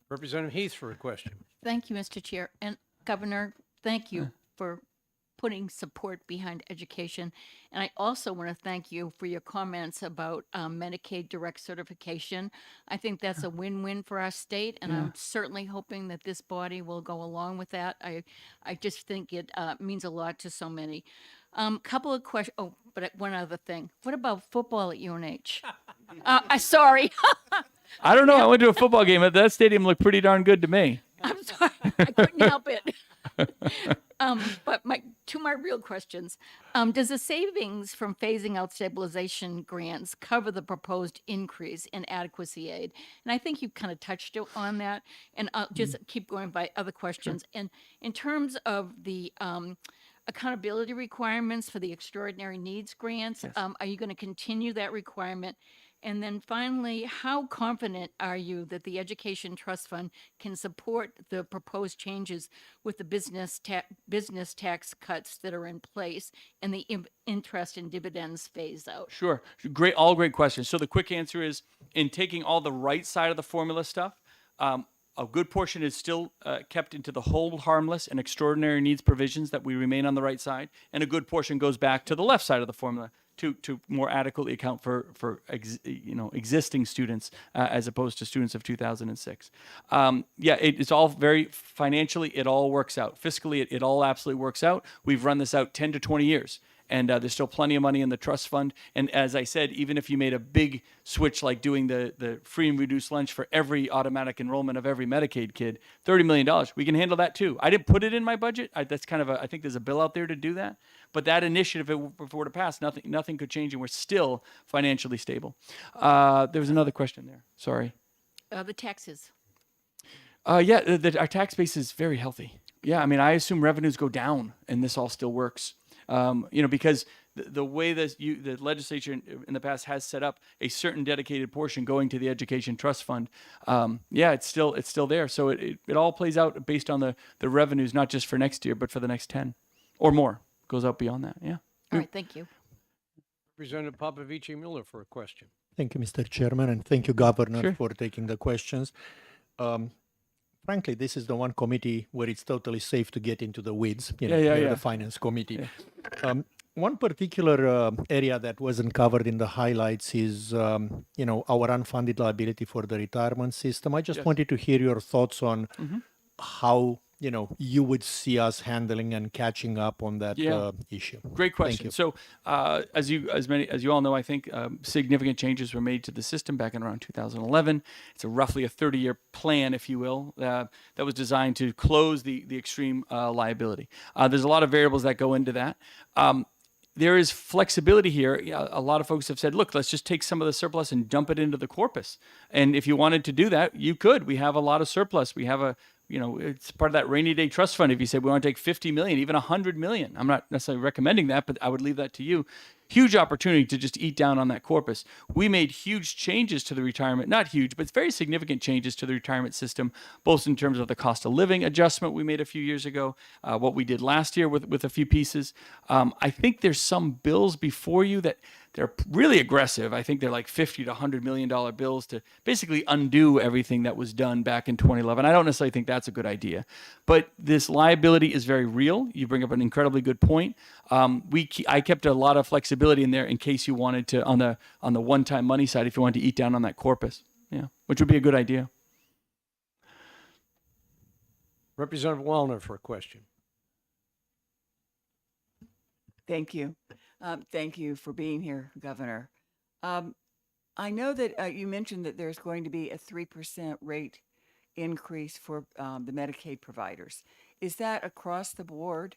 Representative Heath for a question. Thank you, Mr. Chair. And Governor, thank you for putting support behind education. And I also want to thank you for your comments about Medicaid direct certification. I think that's a win-win for our state, and I'm certainly hoping that this body will go along with that. I just think it means a lot to so many. Couple of questions. Oh, but one other thing. What about football at UNH? Sorry. I don't know. I went to a football game. That stadium looked pretty darn good to me. I'm sorry. I couldn't help it. But my real questions. Does the savings from phasing out stabilization grants cover the proposed increase in adequacy aid? And I think you kind of touched on that. And I'll just keep going by other questions. And in terms of the accountability requirements for the extraordinary needs grants, are you going to continue that requirement? And then finally, how confident are you that the Education Trust Fund can support the proposed changes with the business tax cuts that are in place and the interest and dividends phase out? Sure. All great questions. So the quick answer is, in taking all the right side of the formula stuff, a good portion is still kept into the hold harmless and extraordinary needs provisions that we remain on the right side, and a good portion goes back to the left side of the formula to more adequately account for existing students as opposed to students of 2006. It's all very financially, it all works out. Fiscally, it all absolutely works out. We've run this out 10 to 20 years. And there's still plenty of money in the trust fund. And as I said, even if you made a big switch, like doing the free and reduced lunch for every automatic enrollment of every Medicaid kid, $30 million, we can handle that too. I didn't put it in my budget. That's kind of I think there's a bill out there to do that. But that initiative, if it were to pass, nothing could change, and we're still financially stable. There was another question there. Sorry. The taxes. Our tax base is very healthy. Yeah, I mean, I assume revenues go down, and this all still works. Because the way that the legislature in the past has set up a certain dedicated portion going to the education trust fund, it's still there. So it all plays out based on the revenues, not just for next year, but for the next 10 or more. Goes out beyond that. Yeah. All right, thank you. Representative Popovici Mueller for a question. Thank you, Mr. Chairman, and thank you, Governor, Sure. for taking the questions. Frankly, this is the one committee where it's totally safe to get into the weeds. Yeah. The Finance Committee. One particular area that wasn't covered in the highlights is, our unfunded liability for the retirement system. I just Yes. wanted to hear your thoughts on how, you would see us handling and catching up on that Yeah. issue. Great question. you. So, as you all know, I think significant changes were made to the system back in around 2011. It's roughly a 30-year plan, if you will, that was designed to close the extreme liability. There's a lot of variables that go into that. There is flexibility here. A lot of folks have said, look, let's just take some of the surplus and dump it into the corpus. And if you wanted to do that, you could. We have a lot of surplus. We have it's part of that rainy day trust fund. If you said we want to take 50 million, even 100 million, I'm not necessarily recommending that, but I would leave that to you. Huge opportunity to just eat down on that corpus. We made huge changes to the retirement, not huge, but very significant changes to the retirement system, both in terms of the cost of living adjustment we made a few years ago, what we did last year with a few pieces. I think there's some bills before you that they're really aggressive. I think they're like $50 to $100 million bills to basically undo everything that was done back in 2011. I don't necessarily think that's a good idea, but this liability is very real. You bring up an incredibly good point. I kept a lot of flexibility in there in case you wanted to, on the one-time money side, if you wanted to eat down on that corpus, which would be a good idea. Representative Wallner for a question. Thank you. Thank you for being here, Governor. I know that you mentioned that there's going to be a 3% rate increase for the Medicaid providers. Is that across the board?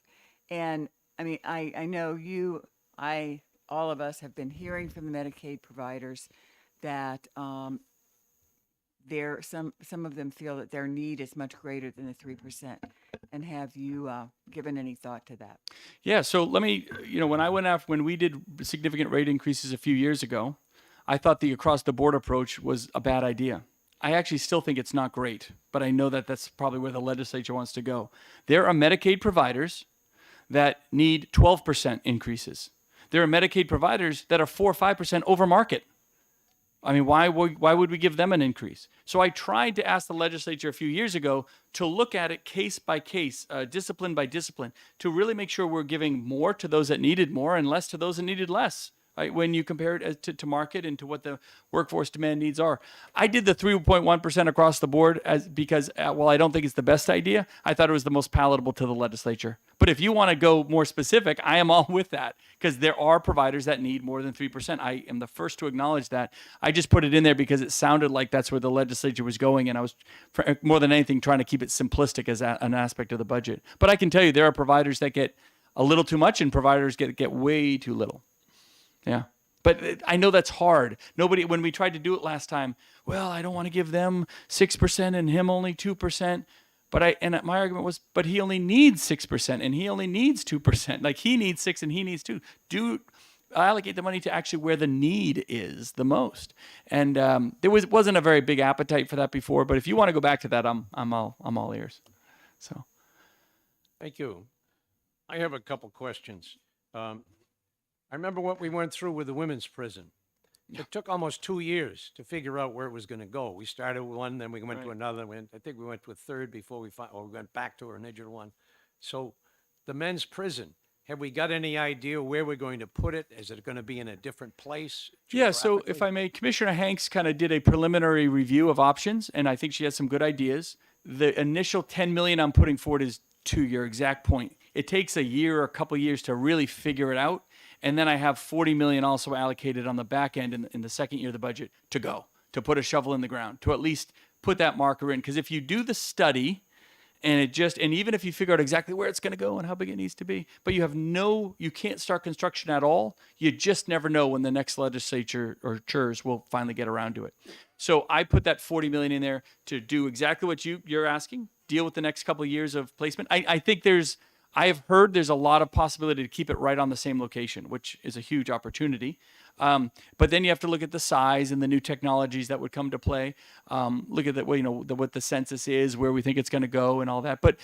And I mean, I know all of us have been hearing from the Medicaid providers that some of them feel that their need is much greater than the 3%. And have you given any thought to that? Yeah. So let me, when we did significant rate increases a few years ago, I thought the across the board approach was a bad idea. I actually still think it's not great, but I know that that's probably where the legislature wants to go. There are Medicaid providers that need 12% increases. There are Medicaid providers that are 4 or 5% over market. I mean, why would we give them an increase? So I tried to ask the legislature a few years ago to look at it case by case, discipline by discipline, to really make sure we're giving more to those that needed more and less to those that needed less. Right? When you compare it to market and to what the workforce demand needs are. I did the 3.1% across the board because while I don't think it's the best idea, I thought it was the most palatable to the legislature. But if you want to go more specific, I am all with that because there are providers that need more than 3%. I am the first to acknowledge that. I just put it in there because it sounded like that's where the legislature was going, and I was, more than anything, trying to keep it simplistic as an aspect of the budget. But I can tell you there are providers that get a little too much and providers get way too little. Yeah. But I know that's hard. When we tried to do it last time, well, I don't want to give them 6% and him only 2%. But my argument was, but he only needs 6% and he only needs 2%. Like he needs 6 and he needs 2. Allocate the money to actually where the need is the most. And there wasn't a very big appetite for that before. But if you want to go back to that, I'm all ears. So. Thank you. I have a couple questions. I remember what we went through with the women's prison. It took almost 2 years to figure out where it was going to go. We started with one, then we went to another. I think we went to a third before we went back to our original one. So the men's prison, have we got any idea where we're going to put it? Is it going to be in a different place? Yeah, so if I may, Commissioner Hanks kind of did a preliminary review of options, and I think she has some good ideas. The initial $10 million I'm putting forward is, to your exact point, it takes a year or a couple years to really figure it out. And then I have $40 million also allocated on the back end in the second year of the budget to put a shovel in the ground, to at least put that marker in. Because if you do the study and even if you figure out exactly where it's going to go and how big it needs to be, but you can't start construction at all, you just never know when the next legislature or chairs will finally get around to it. So I put that $40 million in there to do exactly what you're asking, deal with the next couple of years of placement. I think there's I have heard there's a lot of possibility to keep it right on the same location, which is a huge opportunity. But then you have to look at the size and the new technologies that would come to play. Look at what the census is, where we think it's going to go, and all that. But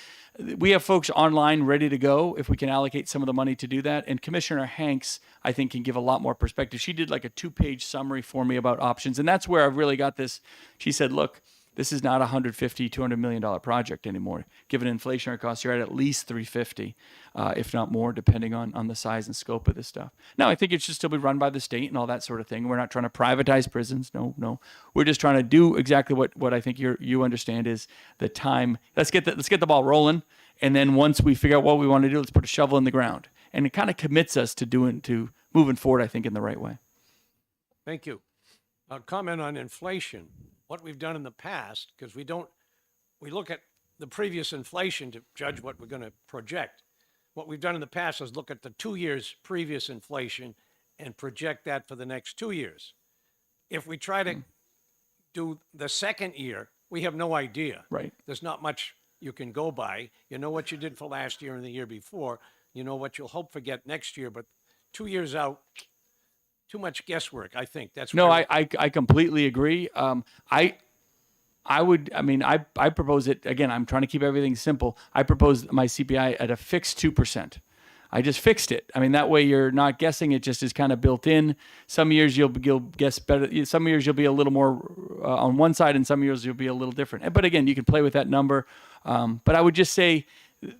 we have folks online ready to go if we can allocate some of the money to do that. And Commissioner Hanks, I think, can give a lot more perspective. She did like a 2-page summary for me about options, and that's where I've really got this. She said, look, this is not a $150-200 million project anymore. Given inflationary costs, you're at least $350, if not more, depending on the size and scope of this stuff. Now, I think it should still be run by the state and all that sort of thing. We're not trying to privatize prisons. No. We're just trying to do exactly what I think you understand is the time. Let's get the ball rolling, and then once we figure out what we want to do, let's put a shovel in the ground. And it kind of commits us to moving forward, I think, in the right way. Thank you. Comment on inflation. What we've done in the past, because we look at the previous inflation to judge what we're going to project. What we've done in the past is look at the 2 years previous inflation and project that for the next 2 years. If we try to do the second year, we have no idea. Right. There's not much you can go by. You know what you did for last year and the year before. You know what you'll hope for get next year, but 2 years out, too much guesswork, I think. That's no, where I completely agree. I propose it again. I'm trying to keep everything simple. I propose my CPI at a fixed 2%. I just fixed it. I mean, that way you're not guessing. It just is kind of built in. Some years you'll guess better. Some years you'll be a little more on one side, and some years you'll be a little different. But again, you can play with that number. But I would just say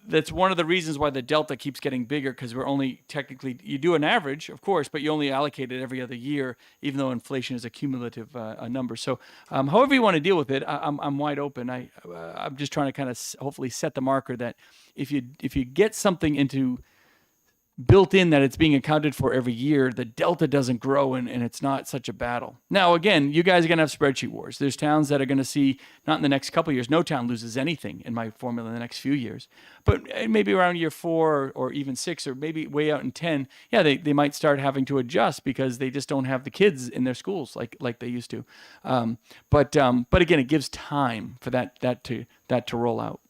that's one of the reasons why the delta keeps getting bigger, because we're only technically, you do an average, of course, but you only allocate it every other year, even though inflation is a cumulative number. So however you want to deal with it, I'm wide open. I'm just trying to kind of hopefully set the marker that if you get something into built in that it's being accounted for every year, the delta doesn't grow and it's not such a battle. Now, again, you guys are going to have spreadsheet wars. There's towns that are going to see, not in the next couple of years, no town loses anything in my formula in the next few years. But maybe around year 4 or even 6 or maybe way out in 10, yeah, they might start having to adjust because they just don't have the kids in their schools like they used to. But again, it gives time for that to roll out.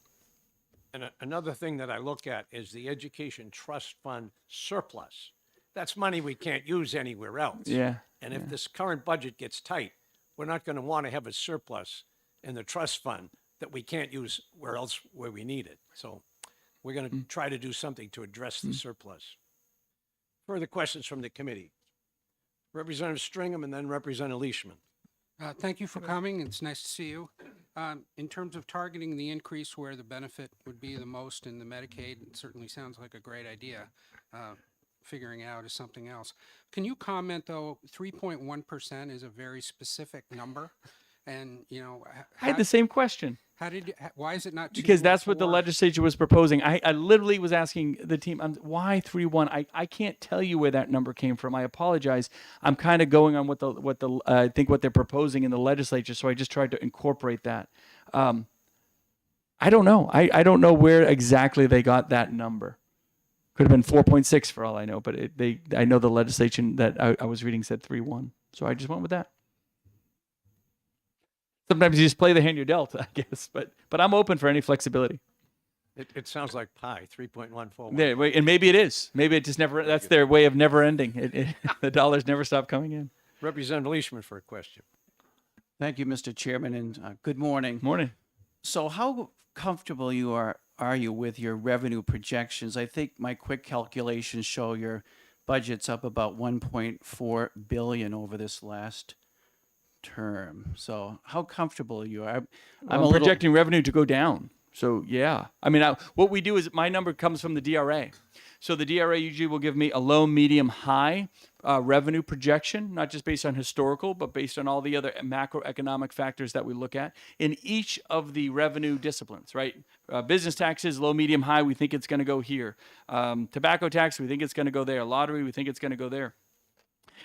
And another thing that I look at is the education trust fund surplus. That's money we can't use anywhere else. Yeah. And if this current budget gets tight, we're not going to want to have a surplus in the trust fund that we can't use where we need it. So we're going to try to do something to address the surplus. Further questions from the committee? Representative Stringham and then Representative Leishman. Thank you for coming. It's nice to see you. In terms of targeting the increase where the benefit would be the most in the Medicaid, it certainly sounds like a great idea. Figuring out is something else. Can you comment, though, 3.1% is a very specific number? And, you know, I had the same question. Why is it not 2 Because or that's what the 4? legislature was proposing. I literally was asking the team, why 3.1? I can't tell you where that number came from. I apologize. I'm kind of going on what I think what they're proposing in the legislature, so I just tried to incorporate that. I don't know. I don't know where exactly they got that number. Could have been 4.6 for all I know, but I know the legislation that I was reading said 3.1, so I just went with that. Sometimes you just play the hand you're dealt, I guess, but I'm open for any flexibility. It sounds like pi, 3.141. Yeah, and maybe it is. Maybe it just never. That's their way of never ending. The dollars never stop coming in. Representative Leishman for a question. Thank you, Mr. Chairman, and good morning. Morning. So how comfortable are you with your revenue projections? I think my quick calculations show your budget's up about 1.4 billion over this last term. So how comfortable you are? I'm projecting revenue to go down. So yeah, I mean, what we do is my number comes from the DRA. So the DRA usually will give me a low, medium, high revenue projection, not just based on historical, but based on all the other macroeconomic factors that we look at in each of the revenue disciplines, right? Business taxes, low, medium, high, we think it's going to go here. Tobacco tax, we think it's going to go there. Lottery, we think it's going to go there.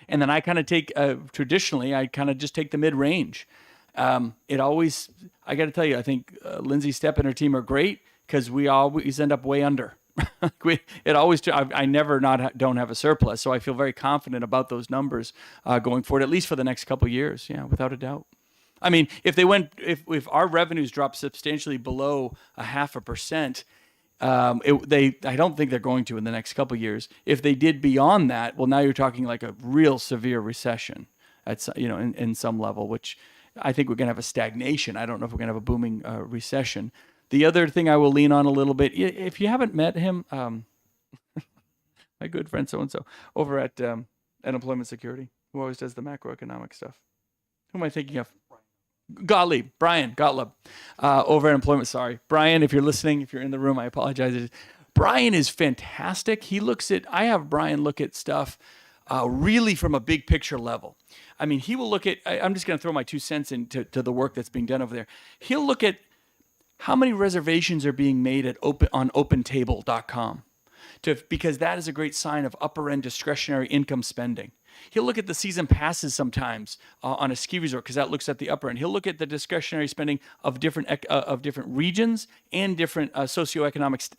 And then I kind of take, traditionally, I kind of just take the mid-range. It always, I got to tell you, I think Lindsay Stepp and her team are great because we always end up way under. I never don't have a surplus, so I feel very confident about those numbers going forward, at least for the next couple of years. Yeah, without a doubt. I mean, if our revenues drop substantially below 0.5%, I don't think they're going to in the next couple of years. If they did beyond that, well, now you're talking like a real severe recession in some level, which I think we're going to have a stagnation. I don't know if we're going to have a booming recession. The other thing I will lean on a little bit, if you haven't met him, my good friend so-and-so over at Unemployment Security, who always does the macroeconomic stuff. Who am I thinking of? Brian Gottlieb, over at Employment. Sorry, Brian, if you're listening, if you're in the room, I apologize. Brian is fantastic. I have Brian look at stuff really from a big picture level. I mean, he will look at, I'm just going to throw my 2 cents into the work that's being done over there. He'll look at how many reservations are being made on opentable.com. Because that is a great sign of upper end discretionary income spending. He'll look at the season passes sometimes on a ski resort because that looks at the upper end. He'll look at the discretionary spending of different regions and different socioeconomic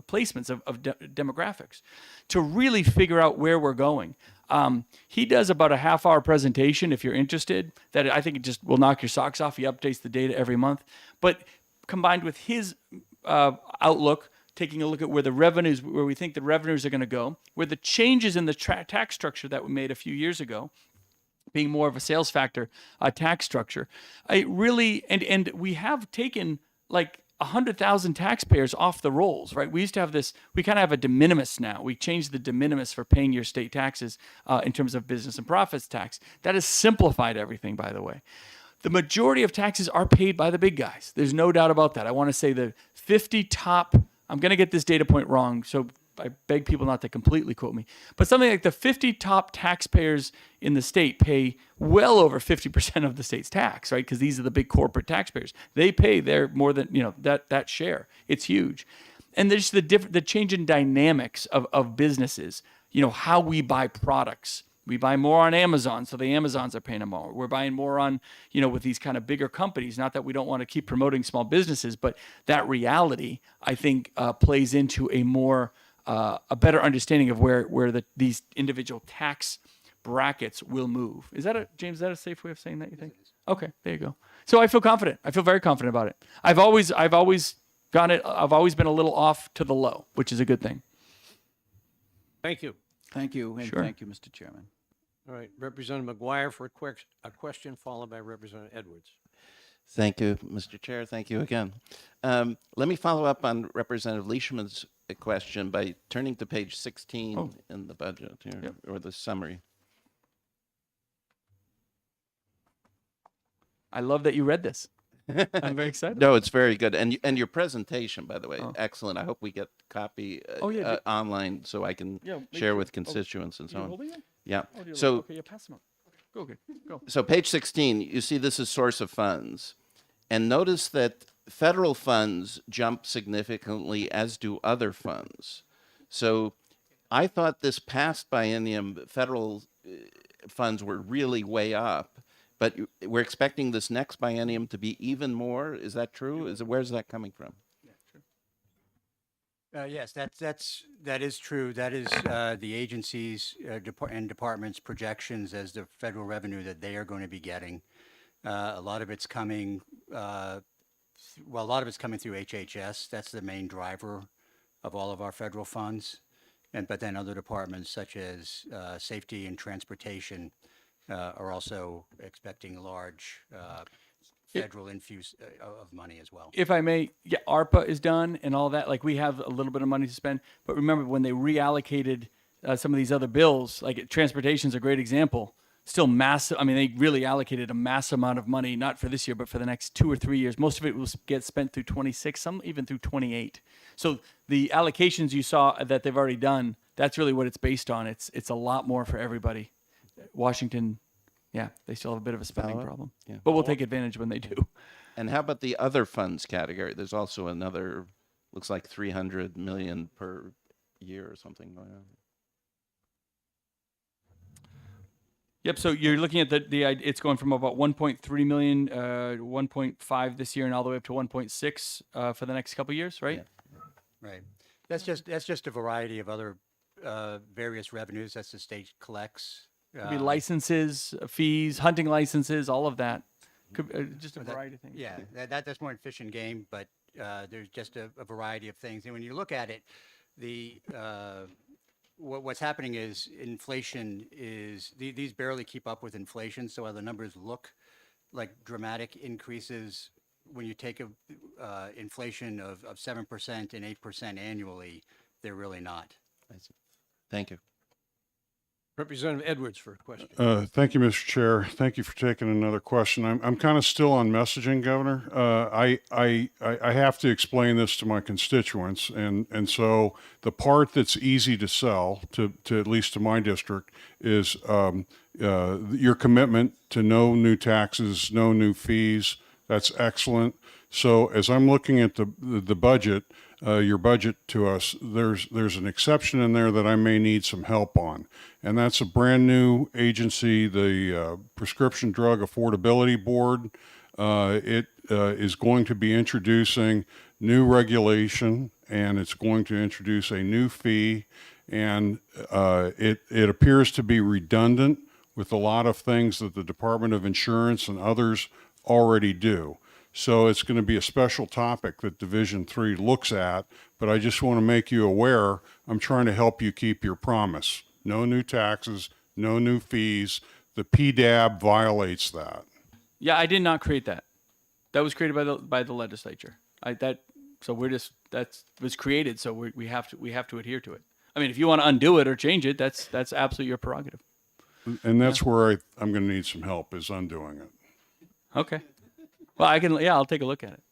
placements of demographics to really figure out where we're going. He does about a half-hour presentation if you're interested. That I think it just will knock your socks off. He updates the data every month, but combined with his outlook, taking a look at where we think the revenues are going to go, where the changes in the tax structure that we made a few years ago, being more of a sales factor tax structure, and we have taken like 100,000 taxpayers off the rolls, right? We used to have this, we kind of have a de minimis now. We changed the de minimis for paying your state taxes in terms of business and profits tax. That has simplified everything, by the way. The majority of taxes are paid by the big guys. There's no doubt about that. I want to say the 50 top, I'm going to get this data point wrong, so I beg people not to completely quote me, but something like the 50 top taxpayers in the state pay well over 50% of the state's tax, right? Because these are the big corporate taxpayers. They pay their more than, that share. It's huge. And there's the change in dynamics of businesses, how we buy products. We buy more on Amazon, so the Amazons are paying more. We're buying more on, with these kind of bigger companies. Not that we don't want to keep promoting small businesses, but that reality, I think, plays into a better understanding of where these individual tax brackets will move. James? Is that a safe way of saying that? You think? Okay, there you go. So I feel confident. I feel very confident about it. I've always gotten it. I've always been a little off to the low, which is a good thing. Thank you. Thank you, and Sure. thank you, Mr. Chairman. All right, Representative McGuire for a question, followed by Representative Edwards. Thank you, Mr. Chair. Thank you again. Let me follow up on Representative Leishman's question by turning to page 16 in the budget here, Yep. or the summary. I love that you read this. I'm very excited. No, it's very good. And your presentation, by the way, Oh. excellent. I hope we get copy yeah, online so I can Yeah, make share sure. with constituents and so You on. holding it? Yeah. Oh, dear Lord. So Okay, yeah, pass them up. Okay, go. So page 16, you see this is source of funds. And notice that federal funds jump significantly, as do other funds. So I thought this past biennium, federal funds were really way up, but we're expecting this next biennium to be even more. Is that true? Where's that coming from? Yes, that is true. That is the agencies and departments' projections as the federal revenue that they are going to be getting. A lot of it's coming. A lot of it's coming through HHS. That's the main driver of all of our federal funds, but then other departments such as safety and transportation are also expecting large federal infuse of money as well. If I may, yeah, ARPA is done and all that. Like, we have a little bit of money to spend, but remember when they reallocated some of these other bills, like transportation is a great example. Still massive. I mean, they really allocated a massive amount of money, not for this year, but for the next 2 or 3 years. Most of it will get spent through 26, some even through 28. So the allocations you saw that they've already done, that's really what it's based on. It's a lot more for everybody. Washington, yeah, they still have a bit of a spending Follow up? problem, Yeah. but we'll take advantage when they do. And how about the other funds category? There's also another, looks like 300 million per year or something going on. Yep. So you're looking at it's going from about 1.3 million, 1.5 this year, and all the way up to 1.6 for the next couple of years, right? Yeah. Right. That's just a variety of other various revenues that the state collects. Could be licenses, fees, hunting licenses, all of that. Could just a variety of things. Yeah, that's more in fish and game, but there's just a variety of things. And when you look at it, the what's happening is inflation is these barely keep up with inflation. So while the numbers look like dramatic increases, when you take inflation of 7% and 8% annually, they're really not. Thank you. Representative Edwards for a question. Thank you, Mr. Chair. Thank you for taking another question. I'm kind of still on messaging, Governor. I have to explain this to my constituents, and so the part that's easy to sell to at least to my district is your commitment to no new taxes, no new fees. That's excellent. So as I'm looking at the budget, your budget to us, there's an exception in there that I may need some help on, and that's a brand new agency, the Prescription Drug Affordability Board. It is going to be introducing new regulation, and it's going to introduce a new fee, and it appears to be redundant with a lot of things that the Department of Insurance and others already do. So it's going to be a special topic that Division 3 looks at, but I just want to make you aware, I'm trying to help you keep your promise. No new taxes, no new fees. The PDAB violates that. Yeah, I did not create that. That was created by the legislature. That was created, so we have to adhere to it. I mean, if you want to undo it or change it, that's absolutely your prerogative. And that's where I'm going to need some help, is undoing it. Okay. Well, I'll take a look at it.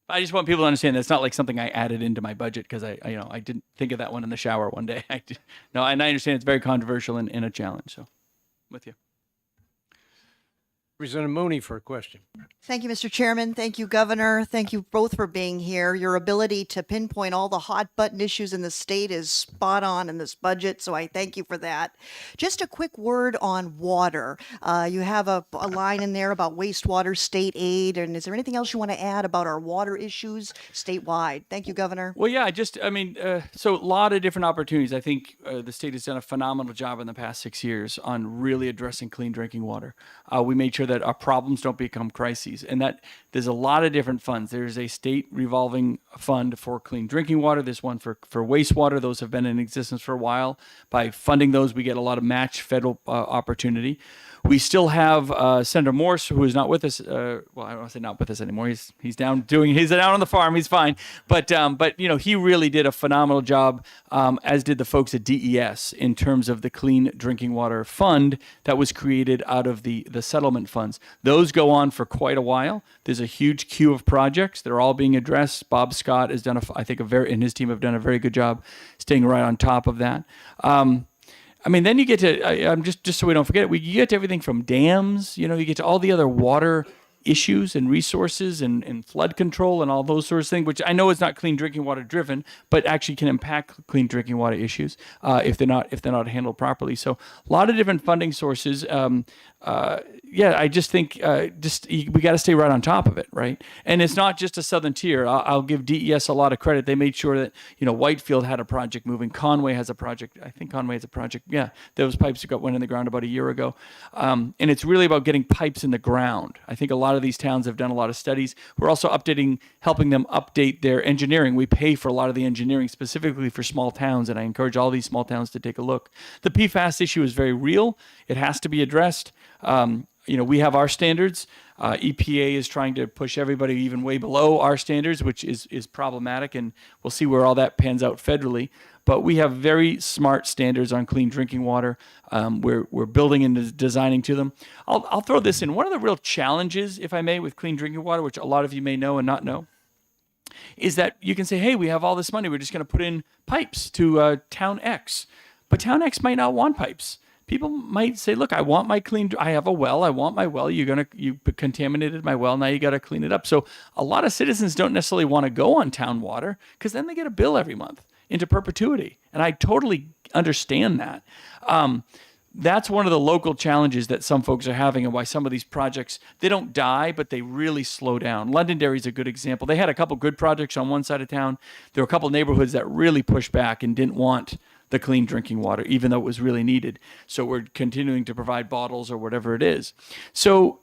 I just want people to understand that it's not like something I added into my budget because I didn't think of that one in the shower one day. No, and I understand it's very controversial and a challenge. So, with you. Representative Mooney for a question. Thank you, Mr. Chairman. Thank you, Governor. Thank you both for being here. Your ability to pinpoint all the hot button issues in the state is spot on in this budget, so I thank you for that. Just a quick word on water. You have a line in there about wastewater state aid, and is there anything else you want to add about our water issues statewide? Thank you, Governor. Well, yeah, so a lot of different opportunities. I think the state has done a phenomenal job in the past 6 years on really addressing clean drinking water. We made sure that our problems don't become crises, and that there's a lot of different funds. There's a state revolving fund for clean drinking water. There's one for wastewater. Those have been in existence for a while. By funding those, we get a lot of match federal opportunity. We still have Senator Morse, who is not with us. Well, I don't want to say not with us anymore. He's down on the farm. He's fine. But he really did a phenomenal job, as did the folks at DES, in terms of the Clean Drinking Water Fund that was created out of the settlement funds. Those go on for quite a while. There's a huge queue of projects. They're all being addressed. Bob Scott has done and his team have done a very good job staying right on top of that. Then you get to, just so we don't forget, you get to everything from dams, you get to all the other water issues and resources and flood control and all those sorts of things, which I know is not clean drinking water driven, but actually can impact clean drinking water issues if they're not handled properly. So a lot of different funding sources. I just think we got to stay right on top of it, right? And it's not just a southern tier. I'll give DES a lot of credit. They made sure that Whitefield had a project moving. Conway has a project. I think Conway has a project. Yeah, those pipes went in the ground about a year ago, and it's really about getting pipes in the ground. I think a lot of these towns have done a lot of studies. We're also helping them update their engineering. We pay for a lot of the engineering specifically for small towns, and I encourage all these small towns to take a look. The PFAS issue is very real. It has to be addressed. We have our standards. EPA is trying to push everybody even way below our standards, which is problematic, and we'll see where all that pans out federally. But we have very smart standards on clean drinking water. We're building and designing to them. I'll throw this in. One of the real challenges, if I may, with clean drinking water, which a lot of you may know and not know, is that you can say, hey, we have all this money. We're just going to put in pipes to Town X. But Town X might not want pipes. People might say, look, I have a well. I want my well. You contaminated my well. Now you got to clean it up. So a lot of citizens don't necessarily want to go on town water because then they get a bill every month into perpetuity. And I totally understand that. That's one of the local challenges that some folks are having, and why some of these projects, they don't die, but they really slow down. Londonderry is a good example. They had a couple good projects on one side of town. There were a couple neighborhoods that really pushed back and didn't want the clean drinking water, even though it was really needed. So we're continuing to provide bottles or whatever it is. So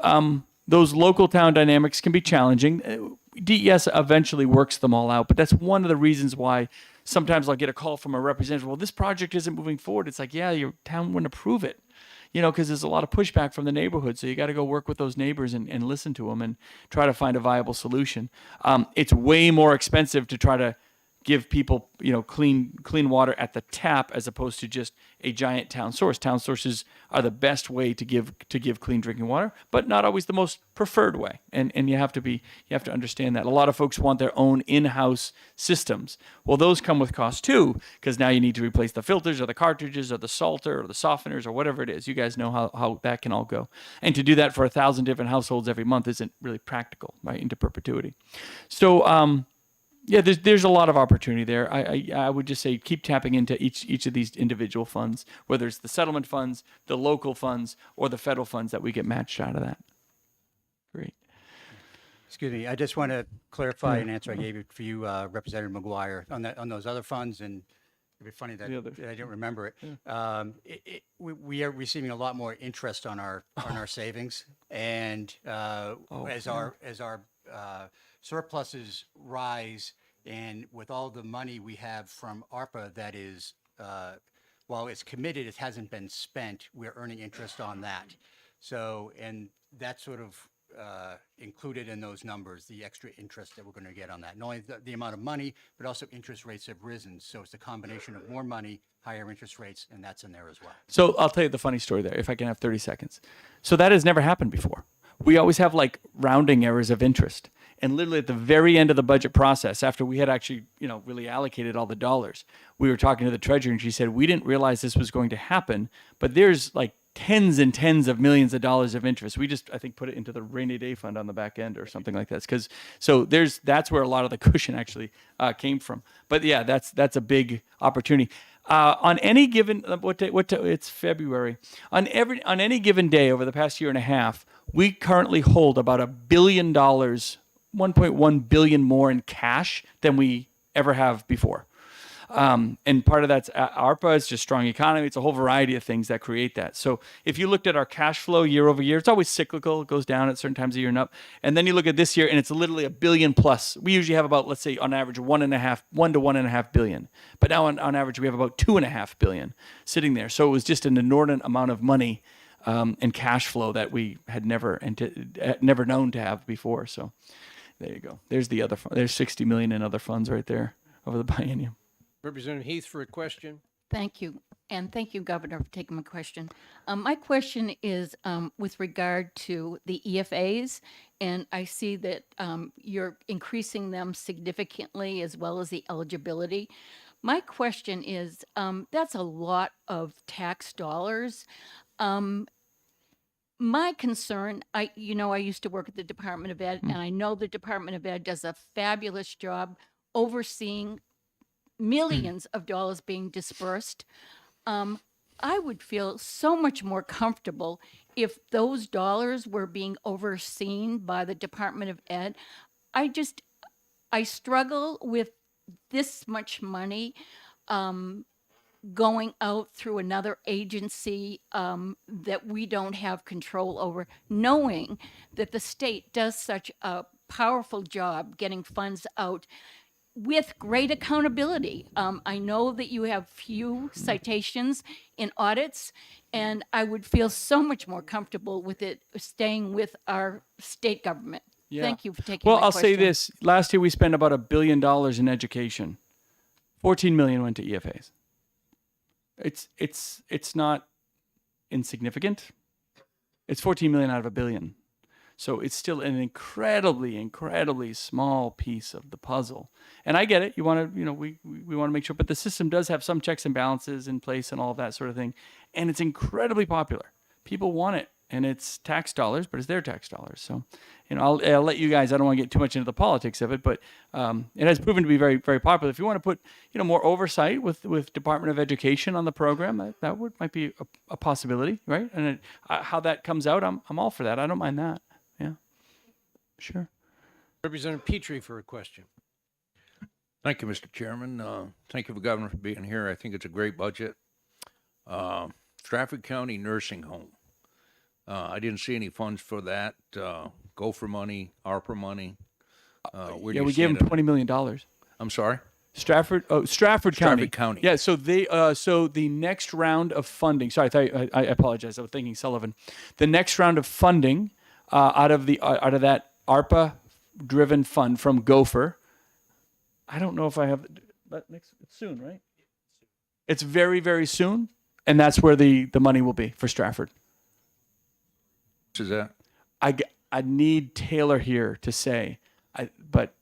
those local town dynamics can be challenging. DES eventually works them all out, but that's one of the reasons why sometimes I'll get a call from a representative. Well, this project isn't moving forward. It's like, yeah, your town wouldn't approve it, because there's a lot of pushback from the neighborhood. So you got to go work with those neighbors and listen to them and try to find a viable solution. It's way more expensive to try to give people, clean water at the tap as opposed to just a giant town source. Town sources are the best way to give clean drinking water, but not always the most preferred way. And you have to understand that. A lot of folks want their own in-house systems. Well, those come with cost too, because now you need to replace the filters or the cartridges or the salter or the softeners or whatever it is. You guys know how that can all go. And to do that for 1,000 different households every month isn't really practical, right, into perpetuity. So, yeah, there's a lot of opportunity there. I would just say keep tapping into each of these individual funds, whether it's the settlement funds, the local funds, or the federal funds that we get matched out of that. Great. Excuse me, I just want to clarify an answer I gave you for you, Representative McGuire, on those other funds, and it'd be funny that I didn't remember it. We are receiving a lot more interest on our savings, and as our surpluses rise, and with all the money we have from ARPA that is, while it's committed, it hasn't been spent, we're earning interest on that. So, and that's sort of included in those numbers, the extra interest that we're going to get on that. Not only the amount of money, but also interest rates have risen. So it's a combination of more money, higher interest rates, and that's in there as well. So I'll tell you the funny story there, if I can have 30 seconds. So that has never happened before. We always have like rounding errors of interest. And literally at the very end of the budget process, after we had actually, really allocated all the dollars, we were talking to the treasurer and she said, we didn't realize this was going to happen, but there's like tens and tens of millions of dollars of interest. We just, I think, put it into the rainy day fund on the back end or something like that. That's where a lot of the cushion actually came from. But yeah, that's a big opportunity. On any given, it's February. On any given day over the past year and a half, we currently hold about $1 billion, 1.1 billion more in cash than we ever have before. And part of that's ARPA, it's just strong economy. It's a whole variety of things that create that. So if you looked at our cash flow year over year, it's always cyclical. It goes down at certain times of year and up. And then you look at this year and it's literally $1 billion plus. We usually have about, let's say on average, 1 to 1.5 billion. But now on average, we have about 2.5 billion sitting there. So it was just an inordinate amount of money and cash flow that we had never known to have before. So there you go. There's the other. There's 60 million in other funds right there over the biennium. Representative Heath for a question. Thank you. And thank you, Governor, for taking my question. My question is with regard to the EFAs, and I see that you're increasing them significantly as well as the eligibility. My question is, that's a lot of tax dollars. My concern, I used to work at the Department of Ed, and I know the Department of Ed does a fabulous job overseeing millions of dollars being dispersed. I would feel so much more comfortable if those dollars were being overseen by the Department of Ed. I struggle with this much money going out through another agency that we don't have control over, knowing that the state does such a powerful job getting funds out with great accountability. I know that you have few citations in audits, and I would feel so much more comfortable with it staying with our state government. Yeah. Thank you for taking Well, my I'll question. say this. Last year we spent about $1 billion in education. 14 million went to EFAs. It's not insignificant. It's 14 million out of $1 billion. So it's still an incredibly small piece of the puzzle. And I get it. You want to, we want to make sure, but the system does have some checks and balances in place and all of that sort of thing. And it's incredibly popular. People want it. And it's tax dollars, but it's their tax dollars. So, I'll let you guys, I don't want to get too much into the politics of it, but it has proven to be very, very popular. If you want to put, more oversight with Department of Education on the program, that might be a possibility, right? And how that comes out, I'm all for that. I don't mind that. Yeah, sure. Representative Petrie for a question. Thank you, Mr. Chairman. Thank you, for Governor, for being here. I think it's a great budget. Stratford County Nursing Home. I didn't see any funds for that. Gopher money, ARPA money. Where do Yeah, you we gave them stand on $20 million. I'm sorry? Stratford County. Stratford County. Yeah, so so the next round of funding. Sorry, I apologize. I was thinking Sullivan. The next round of funding out of that ARPA-driven fund from Gopher. I don't know if I have, but it's soon, right? It's very, very soon, and that's where the money will be for Stratford. Which is that? I need Taylor here to say, but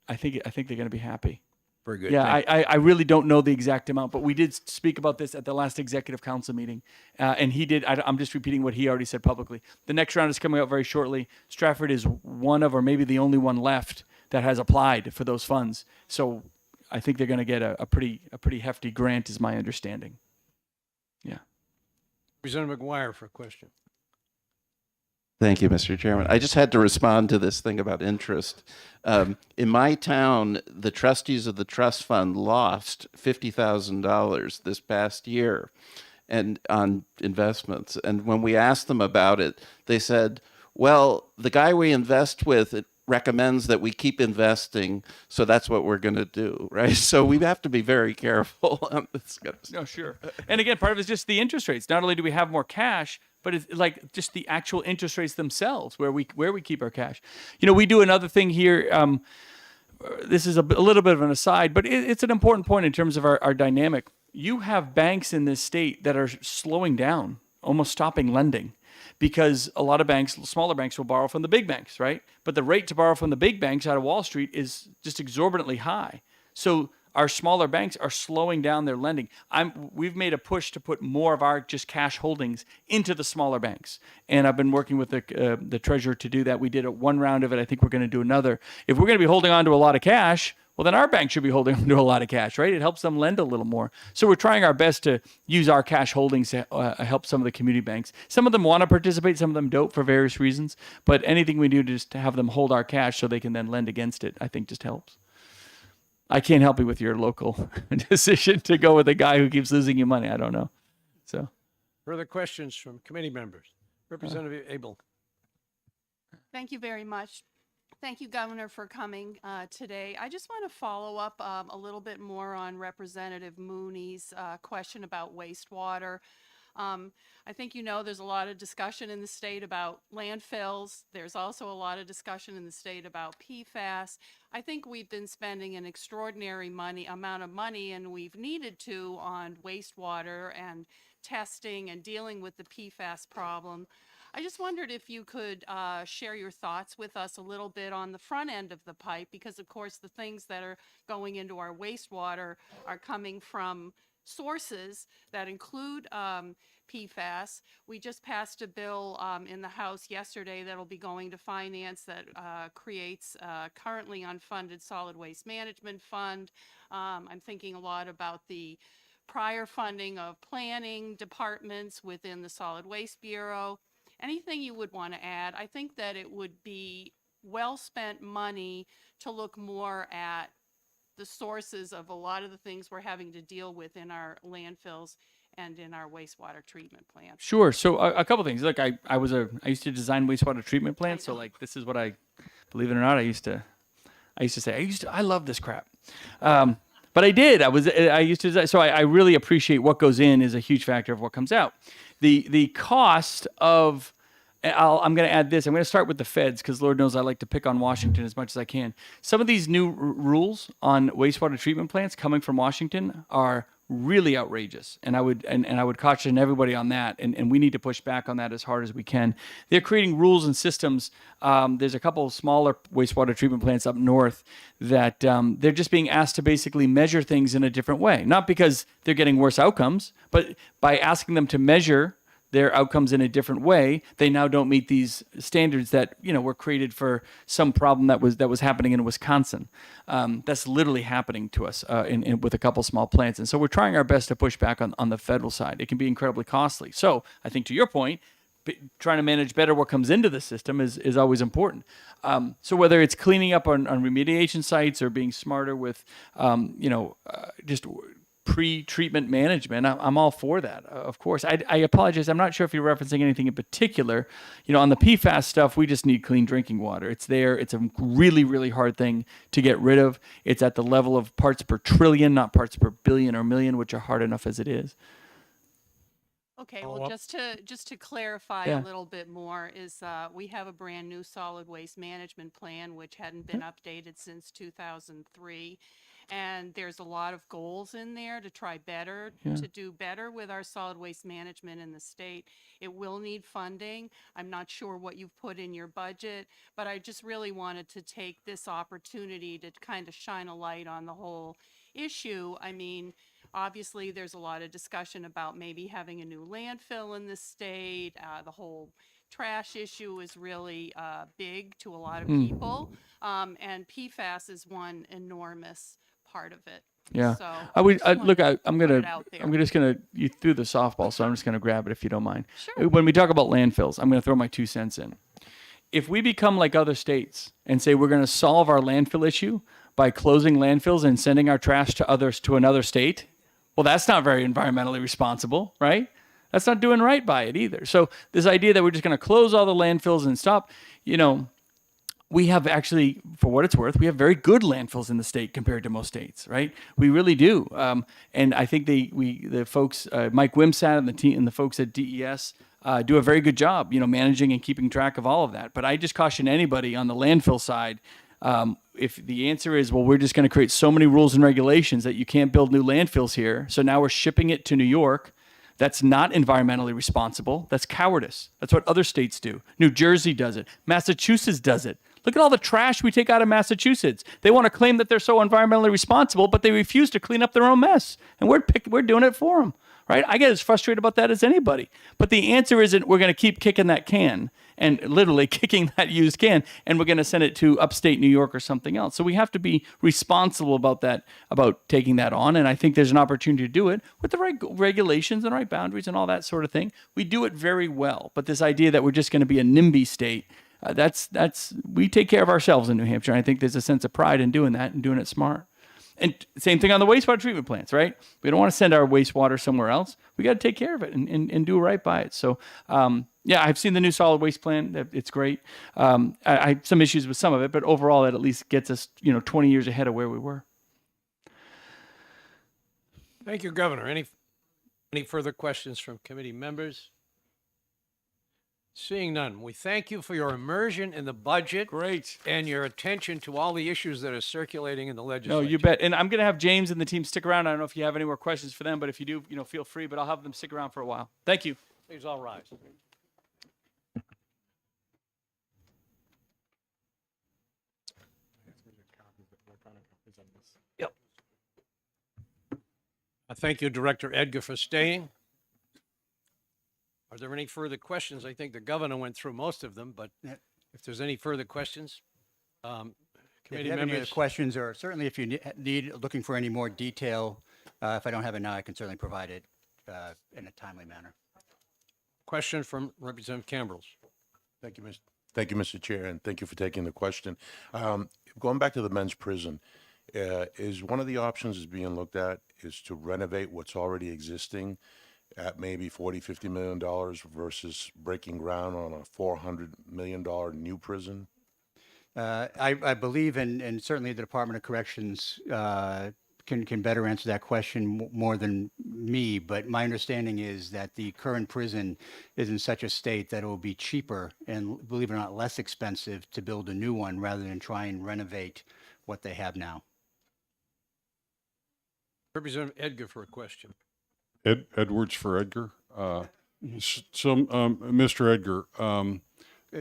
I think they're going to be happy. Very good. Yeah, Thank- I really don't know the exact amount, but we did speak about this at the last executive council meeting, and he did. I'm just repeating what he already said publicly. The next round is coming up very shortly. Stratford is one of, or maybe the only one left that has applied for those funds. So I think they're going to get a pretty hefty grant, is my understanding. Yeah. Representative McGuire for a question. Thank you, Mr. Chairman. I just had to respond to this thing about interest. In my town, the trustees of the trust fund lost $50,000 this past year and on investments. And when we asked them about it, they said, well, the guy we invest with recommends that we keep investing, so that's what we're going to do, right? So we have to be very careful on this kind of stuff. No, sure. And again, part of it is just the interest rates. Not only do we have more cash, but it's like just the actual interest rates themselves, where we keep our cash. You know, we do another thing here. This is a little bit of an aside, but it's an important point in terms of our dynamic. You have banks in this state that are slowing down, almost stopping lending, because a lot of banks, smaller banks, will borrow from the big banks, right? But the rate to borrow from the big banks out of Wall Street is just exorbitantly high. So our smaller banks are slowing down their lending. We've made a push to put more of our just cash holdings into the smaller banks, and I've been working with the treasurer to do that. We did one round of it. I think we're going to do another. If we're going to be holding on to a lot of cash, well, then our bank should be holding on to a lot of cash, right? It helps them lend a little more. So we're trying our best to use our cash holdings to help some of the community banks. Some of them want to participate, some of them don't for various reasons. But anything we do just to have them hold our cash so they can then lend against it, I think just helps. I can't help you with your local decision to go with a guy who keeps losing you money. I don't know. So, Further questions from committee members? Representative Abel. Thank you very much. Thank you, Governor, for coming today. I just want to follow up a little bit more on Representative Mooney's question about wastewater. I think you know there's a lot of discussion in the state about landfills. There's also a lot of discussion in the state about PFAS. I think we've been spending an extraordinary amount of money, and we've needed to, on wastewater and testing and dealing with the PFAS problem. I just wondered if you could share your thoughts with us a little bit on the front end of the pipe, because of course the things that are going into our wastewater are coming from sources that include PFAS. We just passed a bill in the House yesterday that'll be going to finance that creates currently unfunded solid waste management fund. I'm thinking a lot about the prior funding of planning departments within the Solid Waste Bureau. Anything you would want to add? I think that it would be well spent money to look more at the sources of a lot of the things we're having to deal with in our landfills and in our wastewater treatment plants. sure. So a couple things. Look, I used to design wastewater treatment plants. So like, this is what believe it or not, I used to say, I love this crap. But I did. I used to design. So I really appreciate what goes in is a huge factor of what comes out. The cost of, I'm going to add this. I'm going to start with the feds, because Lord knows I like to pick on Washington as much as I can. Some of these new rules on wastewater treatment plants coming from Washington are really outrageous, and I would caution everybody on that, and we need to push back on that as hard as we can. They're creating rules and systems. There's a couple of smaller wastewater treatment plants up north that they're just being asked to basically measure things in a different way, not because they're getting worse outcomes, but by asking them to measure their outcomes in a different way, they now don't meet these standards that were created for some problem that was happening in Wisconsin. That's literally happening to us with a couple small plants, and so we're trying our best to push back on the federal side. It can be incredibly costly. So I think, to your point, trying to manage better what comes into the system is always important. So whether it's cleaning up on remediation sites or being smarter with just pre-treatment management, I'm all for that. Of course, I apologize. I'm not sure if you're referencing anything in particular. On the PFAS stuff, we just need clean drinking water. It's there. It's a really, really hard thing to get rid of. It's at the level of parts per trillion, not parts per billion or million, which are hard enough as it is. Okay, well, just to clarify Yeah. a little bit more is we have a brand new solid waste management plan which hadn't been updated since 2003, and there's a lot of goals in there to try better, to do better with our solid waste management in the state. It will need funding. I'm not sure what you've put in your budget, but I just really wanted to take this opportunity to kind of shine a light on the whole issue. I mean, obviously, there's a lot of discussion about maybe having a new landfill in the state. The whole trash issue is really big to a lot of people, and PFAS is one enormous part of it. Yeah. So I would just look. wanted I'm to put gonna. it out there. I'm just gonna. You threw the softball, so I'm just gonna grab it if you don't mind. Sure. When we talk about landfills, I'm gonna throw my 2 cents in. If we become like other states and say we're gonna solve our landfill issue by closing landfills and sending our trash to another state, well, that's not very environmentally responsible, right? That's not doing right by it either. So this idea that we're just going to close all the landfills and stop, we have actually, for what it's worth, we have very good landfills in the state compared to most states, right? We really do. And I think the folks, Mike Wimsat and the team and the folks at DES do a very good job, managing and keeping track of all of that. But I just caution anybody on the landfill side, if the answer is, well, we're just going to create so many rules and regulations that you can't build new landfills here, so now we're shipping it to New York, that's not environmentally responsible. That's cowardice. That's what other states do. New Jersey does it. Massachusetts does it. Look at all the trash we take out of Massachusetts. They want to claim that they're so environmentally responsible, but they refuse to clean up their own mess. And we're doing it for them, right? I get as frustrated about that as anybody. But the answer isn't we're going to keep kicking that can and literally kicking that used can, and we're going to send it to upstate New York or something else. So we have to be responsible about that, about taking that on. And I think there's an opportunity to do it with the right regulations and right boundaries and all that sort of thing. We do it very well. But this idea that we're just going to be a NIMBY state, we take care of ourselves in New Hampshire. And I think there's a sense of pride in doing that and doing it smart. And same thing on the wastewater treatment plants, right? We don't want to send our wastewater somewhere else. We got to take care of it and do right by it. So, yeah, I've seen the new solid waste plan. It's great. I have some issues with some of it, but overall, it at least gets us, 20 years ahead of where we were. Thank you, Governor. Any further questions from committee members? Seeing none, we thank you for your immersion in the budget. Great. And your attention to all the issues that are circulating in the No, legislature. you bet. And I'm going to have James and the team stick around. I don't know if you have any more questions for them, but if you do, feel free. But I'll have them stick around for a while. Thank you. Please all rise. Yep. I thank you, Director Edgar, for staying. Are there any further questions? I think the governor went through most of them, but if there's any further questions, If committee you have any other members. questions, or certainly if you need, looking for any more detail, if I don't have it now, I can certainly provide it in a timely manner. Question from Representative Cambrils. Thank you, Mr. Chair, and thank you for taking the question. Going back to the men's prison, is one of the options is being looked at is to renovate what's already existing at maybe $40–50 million versus breaking ground on a $400 million new prison? I believe, and certainly the Department of Corrections can better answer that question more than me, but my understanding is that the current prison is in such a state that it will be cheaper and, believe it or not, less expensive to build a new one rather than try and renovate what they have now. Representative Edgar for a question. Edwards for Edgar. Mr. Edgar,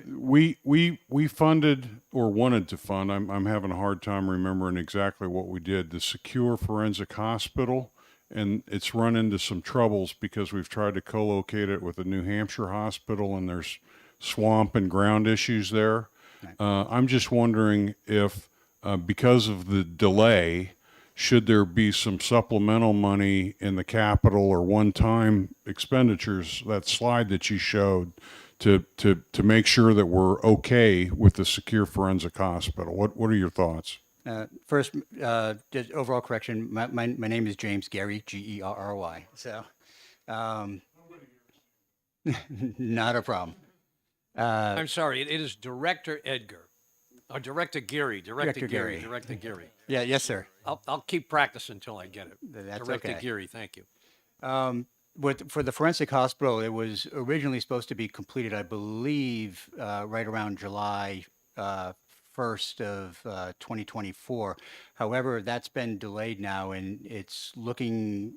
we funded or wanted to fund. I'm having a hard time remembering exactly what we did. The Secure Forensic Hospital, and it's run into some troubles because we've tried to co-locate it with a New Hampshire hospital, and there's swamp and ground issues there. I'm just wondering if, because of the delay, should there be some supplemental money in the capital or one-time expenditures, that slide that you showed, to make sure that we're okay with the Secure Forensic Hospital? What are your thoughts? First, just overall correction, my name is James Gary, Gerry. So, um, not a problem. I'm sorry, it is Director Edgar, or Director Geary, Director Geary. Director Geary. Yeah, yes, sir. I'll keep practicing until I get it. That's Director okay. Geary, thank you. For the forensic hospital, it was originally supposed to be completed, I believe, right around July 1st of 2024. However, that's been delayed now, and it's looking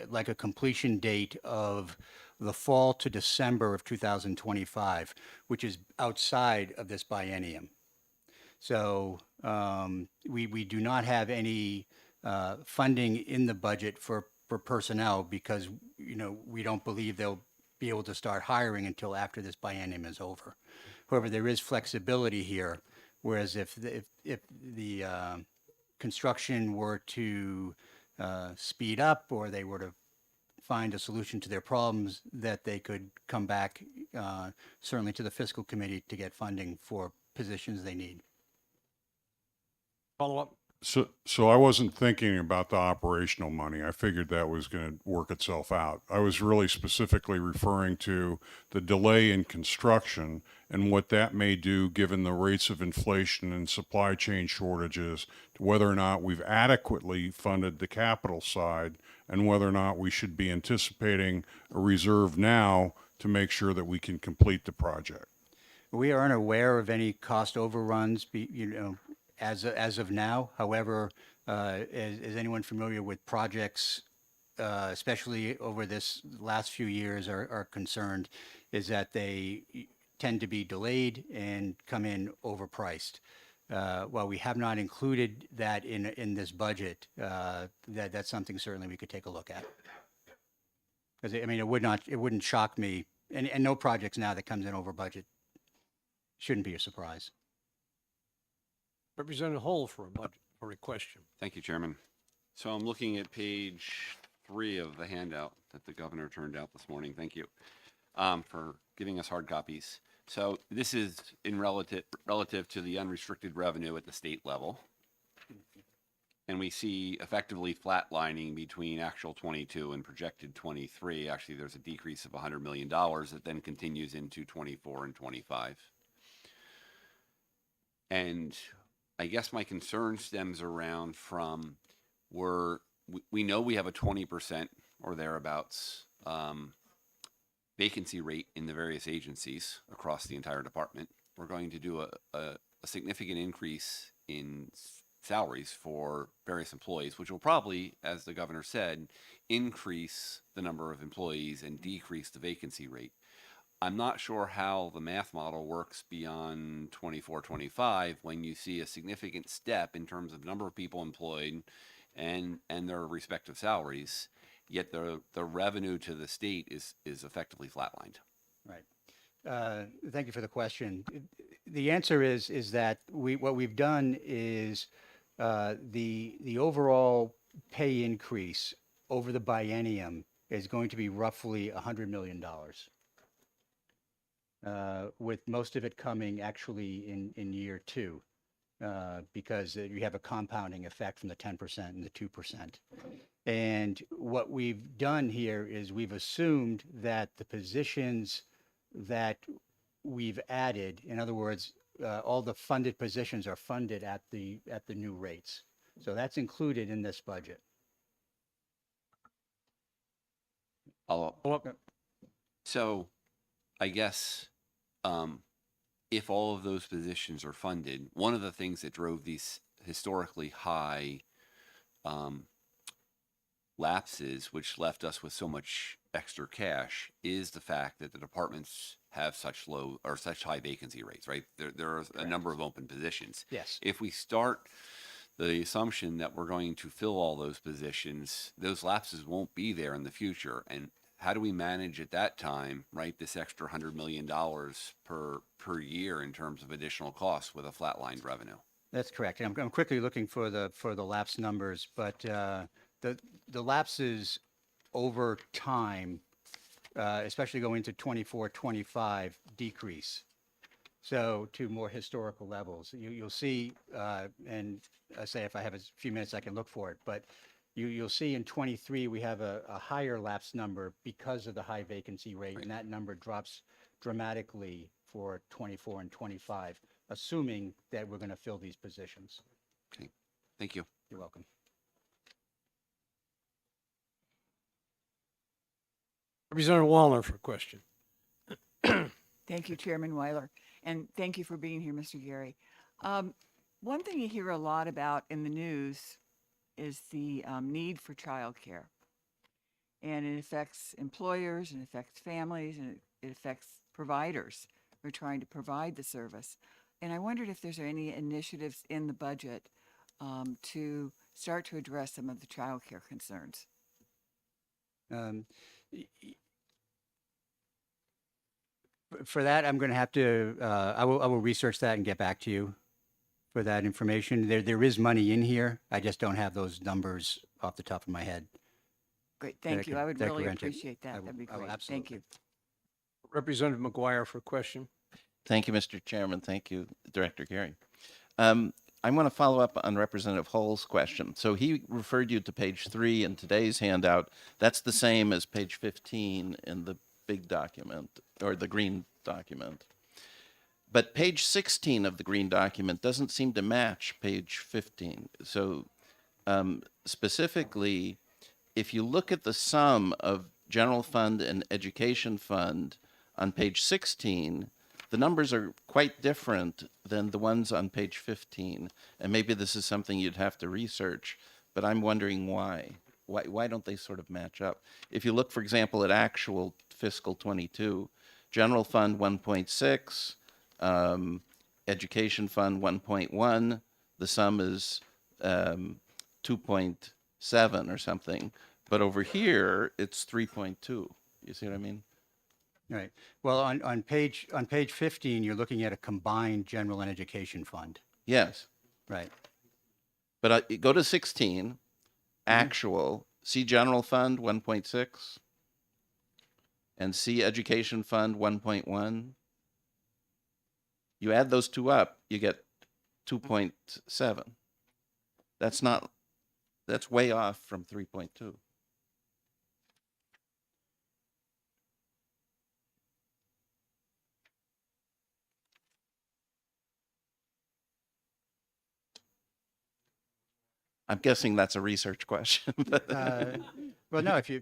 like a completion date of the fall to December of 2025, which is outside of this biennium. So we do not have any funding in the budget for personnel because, we don't believe they'll be able to start hiring until after this biennium is over. However, there is flexibility here, whereas if the construction were to speed up or they were to find a solution to their problems, that they could come back certainly to the fiscal committee to get funding for positions they need. Follow up? So I wasn't thinking about the operational money. I figured that was going to work itself out. I was really specifically referring to the delay in construction and what that may do given the rates of inflation and supply chain shortages, to whether or not we've adequately funded the capital side and whether or not we should be anticipating a reserve now to make sure that we can complete the project. We are unaware of any cost overruns, as of now. However, is anyone familiar with projects, especially over this last few years, are concerned, is that they tend to be delayed and come in overpriced. While we have not included that in this budget, that's something certainly we could take a look at. Because it wouldn't shock me, and no projects now that comes in over budget shouldn't be a surprise. Representative Hall for a question. Thank you, Chairman. So I'm looking at page 3 of the handout that the governor turned out this morning. Thank you for giving us hard copies. So this is in relative to the unrestricted revenue at the state level. And we see effectively flatlining between actual 22 and projected 23. Actually, there's a decrease of $100 million that then continues into 24 and 25. And I guess my concern stems around from we know we have a 20% or thereabouts vacancy rate in the various agencies across the entire department. We're going to do a significant increase in salaries for various employees, which will probably, as the governor said, increase the number of employees and decrease the vacancy rate. I'm not sure how the math model works beyond 24, 25 when you see a significant step in terms of number of people employed and their respective salaries, yet the revenue to the state is effectively flatlined. Right. Thank you for the question. The answer is that what we've done is the overall pay increase over the biennium is going to be roughly $100 million. With most of it coming actually in year 2, because you have a compounding effect from the 10% and the 2%. And what we've done here is we've assumed that the positions that we've added, in other words, all the funded positions are funded at the new rates. So that's included in this budget. So I guess if all of those positions are funded, one of the things that drove these historically high lapses, which left us with so much extra cash, is the fact that the departments have such low or such high vacancy rates, right? There are a number of open positions. Yes. If we start the assumption that we're going to fill all those positions, those lapses won't be there in the future. And how do we manage at that time, right, this extra $100 million per year in terms of additional costs with a flatlined revenue? That's correct. And I'm quickly looking for the lapse numbers, but the lapses over time, especially going into 24, 25, decrease. So to more historical levels, you'll see, and I say if I have a few minutes, I can look for it, but you'll see in 23, we have a higher lapse number because of the high vacancy rate, and that number drops dramatically for 24 and 25, assuming that we're going to fill these positions. Okay, thank you. You're welcome. Representative Wallner for a question. Thank you, Chairman Weiler, and thank you for being here, Mr. Gary. One thing you hear a lot about in the news is the need for childcare, and it affects employers, and it affects families, and it affects providers who are trying to provide the service. And I wondered if there's any initiatives in the budget to start to address some of the childcare concerns. For that, I'm going to have to, I will research that and get back to you for that information. There is money in here. I just don't have those numbers off the top of my head. Great, thank you. I would really appreciate that. That'd be I will great. Thank you. Representative McGuire for a question. Thank you, Mr. Chairman. Thank you, Director Gary. I want to follow up on Representative Hull's question. So he referred you to page 3 in today's handout. That's the same as page 15 in the big document, or the green document. But page 16 of the green document doesn't seem to match page 15. So specifically, if you look at the sum of general fund and education fund on page 16, the numbers are quite different than the ones on page 15. And maybe this is something you'd have to research, but I'm wondering why. Why don't they sort of match up? If you look, for example, at actual fiscal 22, general fund 1.6, education fund 1.1, the sum is 2.7 or something. But over here, it's 3.2. You see what I mean? Right. Well, on page 15, you're looking at a combined general and education fund. Yes. Right. But go to 16, actual, see general fund 1.6, and see education fund 1.1. You add those two up, you get 2.7. That's way off from 3.2. I'm guessing that's a research question. Well, no, if you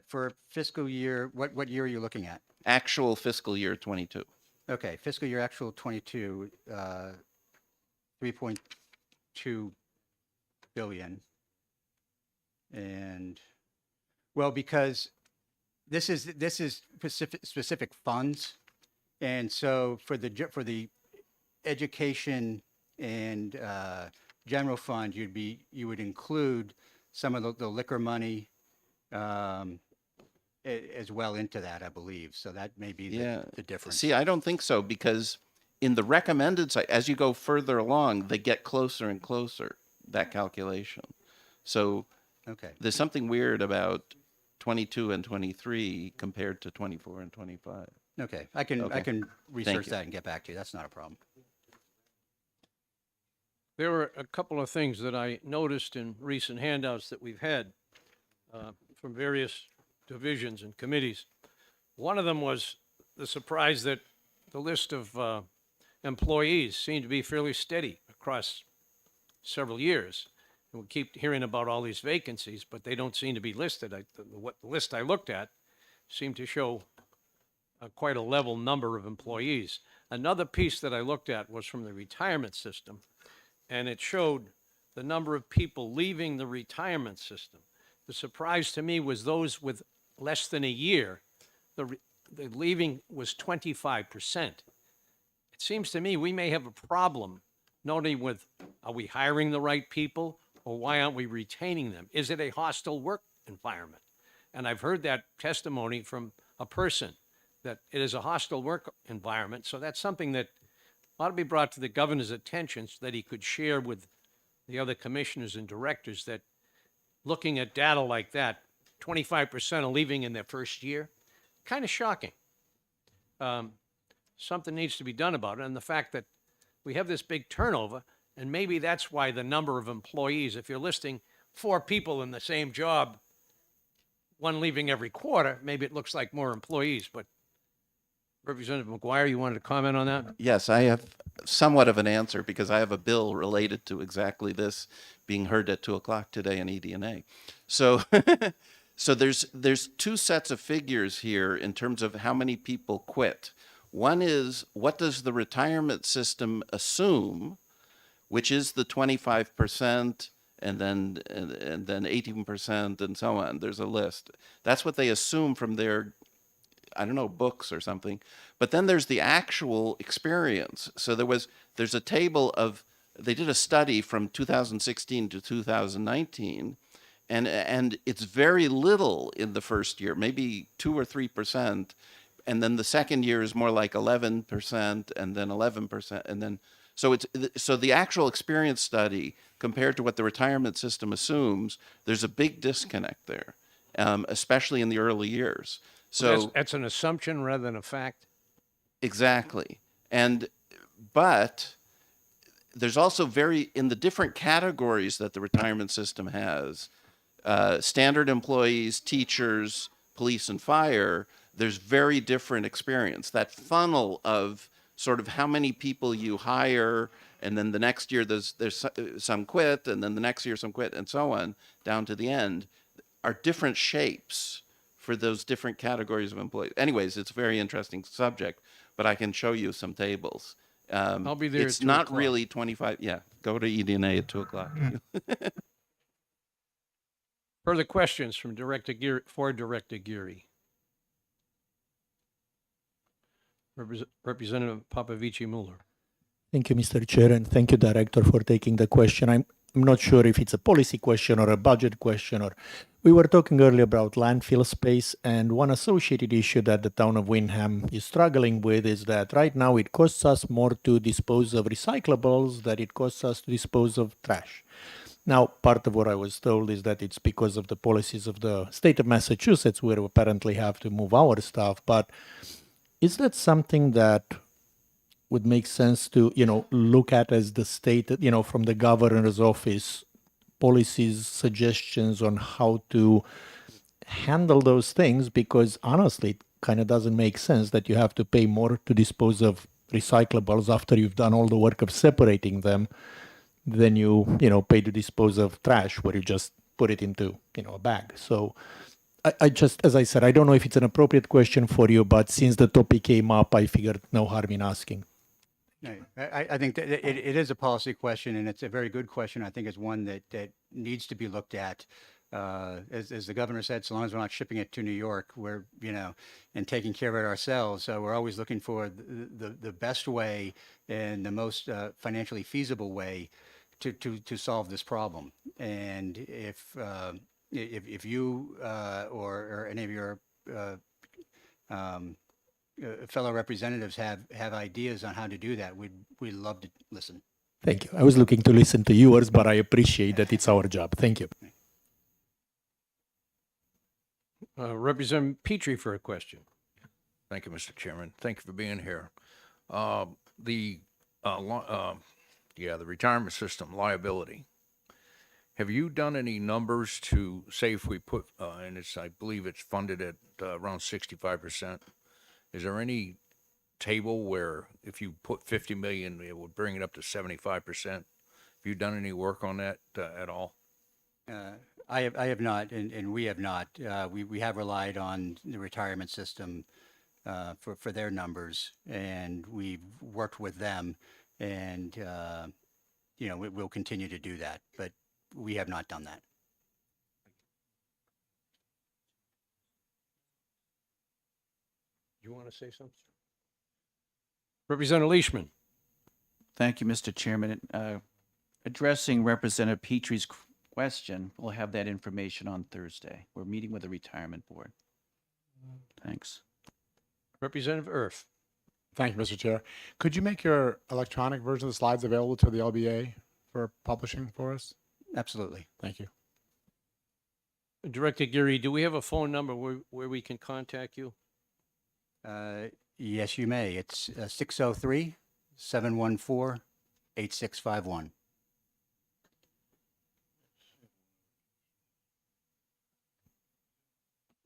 for fiscal year, what year are you looking at? Actual fiscal year 22. Okay, fiscal year actual 22, 3.2 billion. And well, because this is specific funds, and so for the education and general fund, you would include some of the liquor money as well into that, I believe. So that may be the difference. See, I don't think so, because in the recommended side, as you go further along, they get closer and closer, that calculation. So there's something weird about 22 and 23 compared to 24 and 25. Okay, I can research that and get back to you. That's not a problem. There were a couple of things that I noticed in recent handouts that we've had from various divisions and committees. One of them was the surprise that the list of employees seemed to be fairly steady across several years. And we keep hearing about all these vacancies, but they don't seem to be listed. The list I looked at seemed to show quite a level number of employees. Another piece that I looked at was from the retirement system, and it showed the number of people leaving the retirement system. The surprise to me was those with less than a year, the leaving was 25%. It seems to me we may have a problem, not only with, are we hiring the right people, or why aren't we retaining them? Is it a hostile work environment? And I've heard that testimony from a person, that it is a hostile work environment. So that's something that ought to be brought to the governor's attention so that he could share with the other commissioners and directors, that looking at data like that, 25% are leaving in their first year, kind of shocking. something needs to be done about it. And the fact that we have this big turnover, and maybe that's why the number of employees, if you're listing 4 people in the same job, one leaving every quarter, maybe it looks like more employees. But Representative McGuire, you wanted to comment on that? Yes, I have somewhat of an answer because I have a bill related to exactly this being heard at 2:00 today in ED&A. So, so there's 2 sets of figures here in terms of how many people quit. One is, what does the retirement system assume, which is the 25% and then 18% and so on. There's a list. That's what they assume from their, I don't know, books or something. But then there's the actual experience. So there's a table of, they did a study from 2016 to 2019, and it's very little in the first year, maybe 2 or 3%, and then the second year is more like 11%, and then 11%, and then so the actual experience study compared to what the retirement system assumes, there's a big disconnect there, especially in the early years. So That's an assumption rather than a fact. exactly. But there's also in the different categories that the retirement system has, standard employees, teachers, police and fire, there's very different experience. That funnel of sort of how many people you hire, and then the next year there's some quit, and then the next year some quit, and so on, down to the end, are different shapes for those different categories of employees. Anyways, it's a very interesting subject, but I can show you some tables. I'll be there It's at 2 not o'clock. really 25. Yeah, go to ED&A at 2:00. Further questions from Director Geary? Representative Papavici Muller. Thank you, Mr. Chair, and thank you, Director, for taking the question. I'm not sure if it's a policy question or a budget question, or we were talking earlier about landfill space, and one associated issue that the town of Windham is struggling with is that right now it costs us more to dispose of recyclables than it costs us to dispose of trash. Now, part of what I was told is that it's because of the policies of the state of Massachusetts, where we apparently have to move our stuff, but is that something that would make sense to, look at as the state, from the governor's office, policies, suggestions on how to handle those things? Because honestly, it kind of doesn't make sense that you have to pay more to dispose of recyclables after you've done all the work of separating them than you pay to dispose of trash, where you just put it into, a bag. So I just, as I said, I don't know if it's an appropriate question for you, but since the topic came up, I figured no harm in asking. No, I think that it is a policy question, and it's a very good question. I think it's one that needs to be looked at. As the governor said, so long as we're not shipping it to New York, we're, and taking care of it ourselves. So we're always looking for the best way and the most financially feasible way to solve this problem. And if you or any of your fellow representatives have ideas on how to do that, we'd love to listen. Thank you. I was looking to listen to yours, but I appreciate that it's our job. Thank you. Representative Petrie for a question. Thank you, Mr. Chairman. Thank you for being here. The retirement system liability. Have you done any numbers to say if we put, and I believe it's funded at around 65%. Is there any table where if you put 50 million, it would bring it up to 75%? Have you done any work on that at all? I have not, and we have not. We have relied on the retirement system for their numbers, and we've worked with them, and we'll continue to do that, but we have not done that. You want to say something? Representative Leishman. Thank you, Mr. Chairman. Addressing Representative Petrie's question, we'll have that information on Thursday. We're meeting with the retirement board. Thanks. Representative Erf. Thank you, Mr. Chair. Could you make your electronic version of the slides available to the LBA for publishing for us? Absolutely. Thank you. Director Geary, do we have a phone number where we can contact you? Yes, you may. It's 603-714-8651.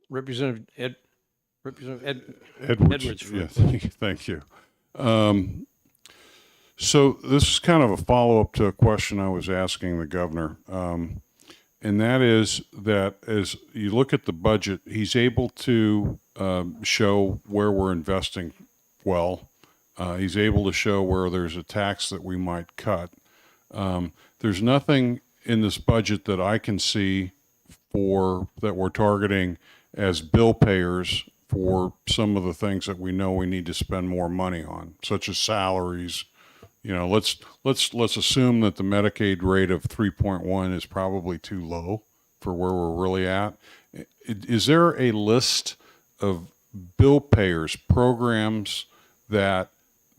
Representative Edwards. for Yeah, a question. thank you. So this is kind of a follow-up to a question I was asking the governor. And that is that as you look at the budget, he's able to show where we're investing well. He's able to show where there's a tax that we might cut. There's nothing in this budget that I can see for that we're targeting as bill payers for some of the things that we know we need to spend more money on, such as salaries. You know, let's assume that the Medicaid rate of 3.1 is probably too low for where we're really at. Is there a list of bill payers, programs that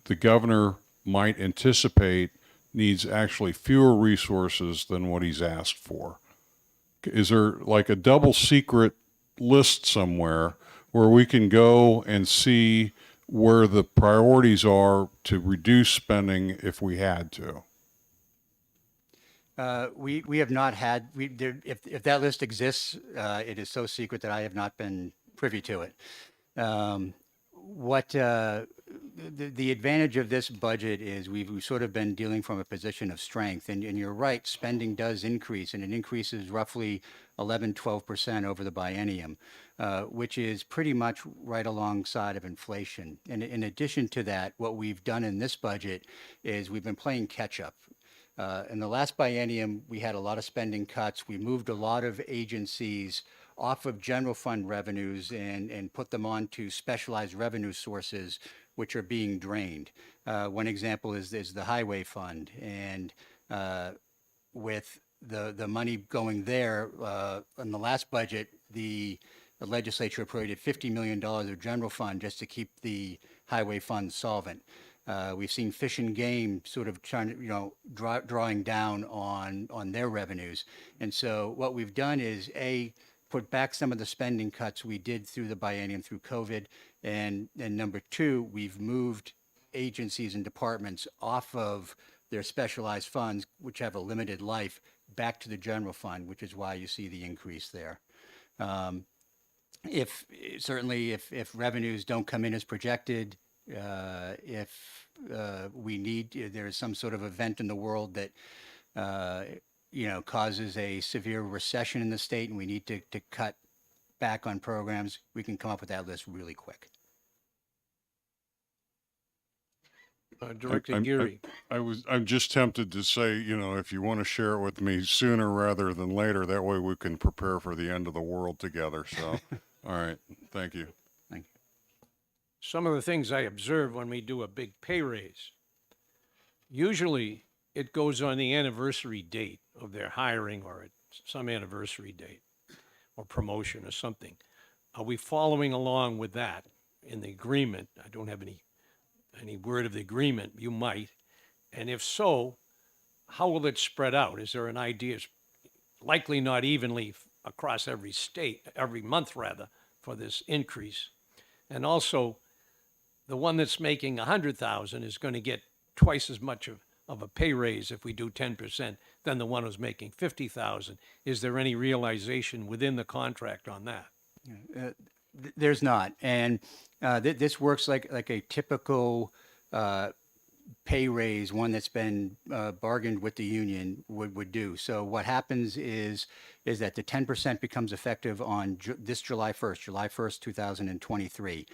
the governor might anticipate needs actually fewer resources than what he's asked for? Is there like a double secret list somewhere where we can go and see where the priorities are to reduce spending if we had to? We have not had, if that list exists, it is so secret that I have not been privy to it. The advantage of this budget is we've sort of been dealing from a position of strength, and you're right, spending does increase, and it increases roughly 11-12% over the biennium, which is pretty much right alongside of inflation. And in addition to that, what we've done in this budget is we've been playing catch up. In the last biennium, we had a lot of spending cuts. We moved a lot of agencies off of general fund revenues and put them onto specialized revenue sources, which are being drained. One example is the highway fund. And with the money going there, in the last budget, the legislature appropriated $50 million of general fund just to keep the highway fund solvent. We've seen Fish and Game sort of trying to, drawing down on their revenues. And so what we've done is put back some of the spending cuts we did through the biennium through COVID. And number two, we've moved agencies and departments off of their specialized funds, which have a limited life, back to the general fund, which is why you see the increase there. If revenues don't come in as projected, if there is some sort of event in the world that causes a severe recession in the state and we need to cut back on programs, we can come up with that list really quick. Director Geary. I'm just tempted to say, if you want to share it with me sooner rather than later, that way we can prepare for the end of the world together. So, all right. Thank you. Thank you. Some of the things I observe when we do a big pay raise, usually it goes on the anniversary date of their hiring or at some anniversary date or promotion or something. Are we following along with that in the agreement? I don't have any word of the agreement. You might. And if so, how will it spread out? Is there an idea? It's likely not evenly across every state, every month rather, for this increase. And also, the one that's making 100,000 is going to get twice as much of a pay raise if we do 10% than the one who's making 50,000. Is there any realization within the contract on that? There's not, and this works like a typical pay raise, one that's been bargained with the union would do. So what happens is that the 10% becomes effective on this July 1st, 2023,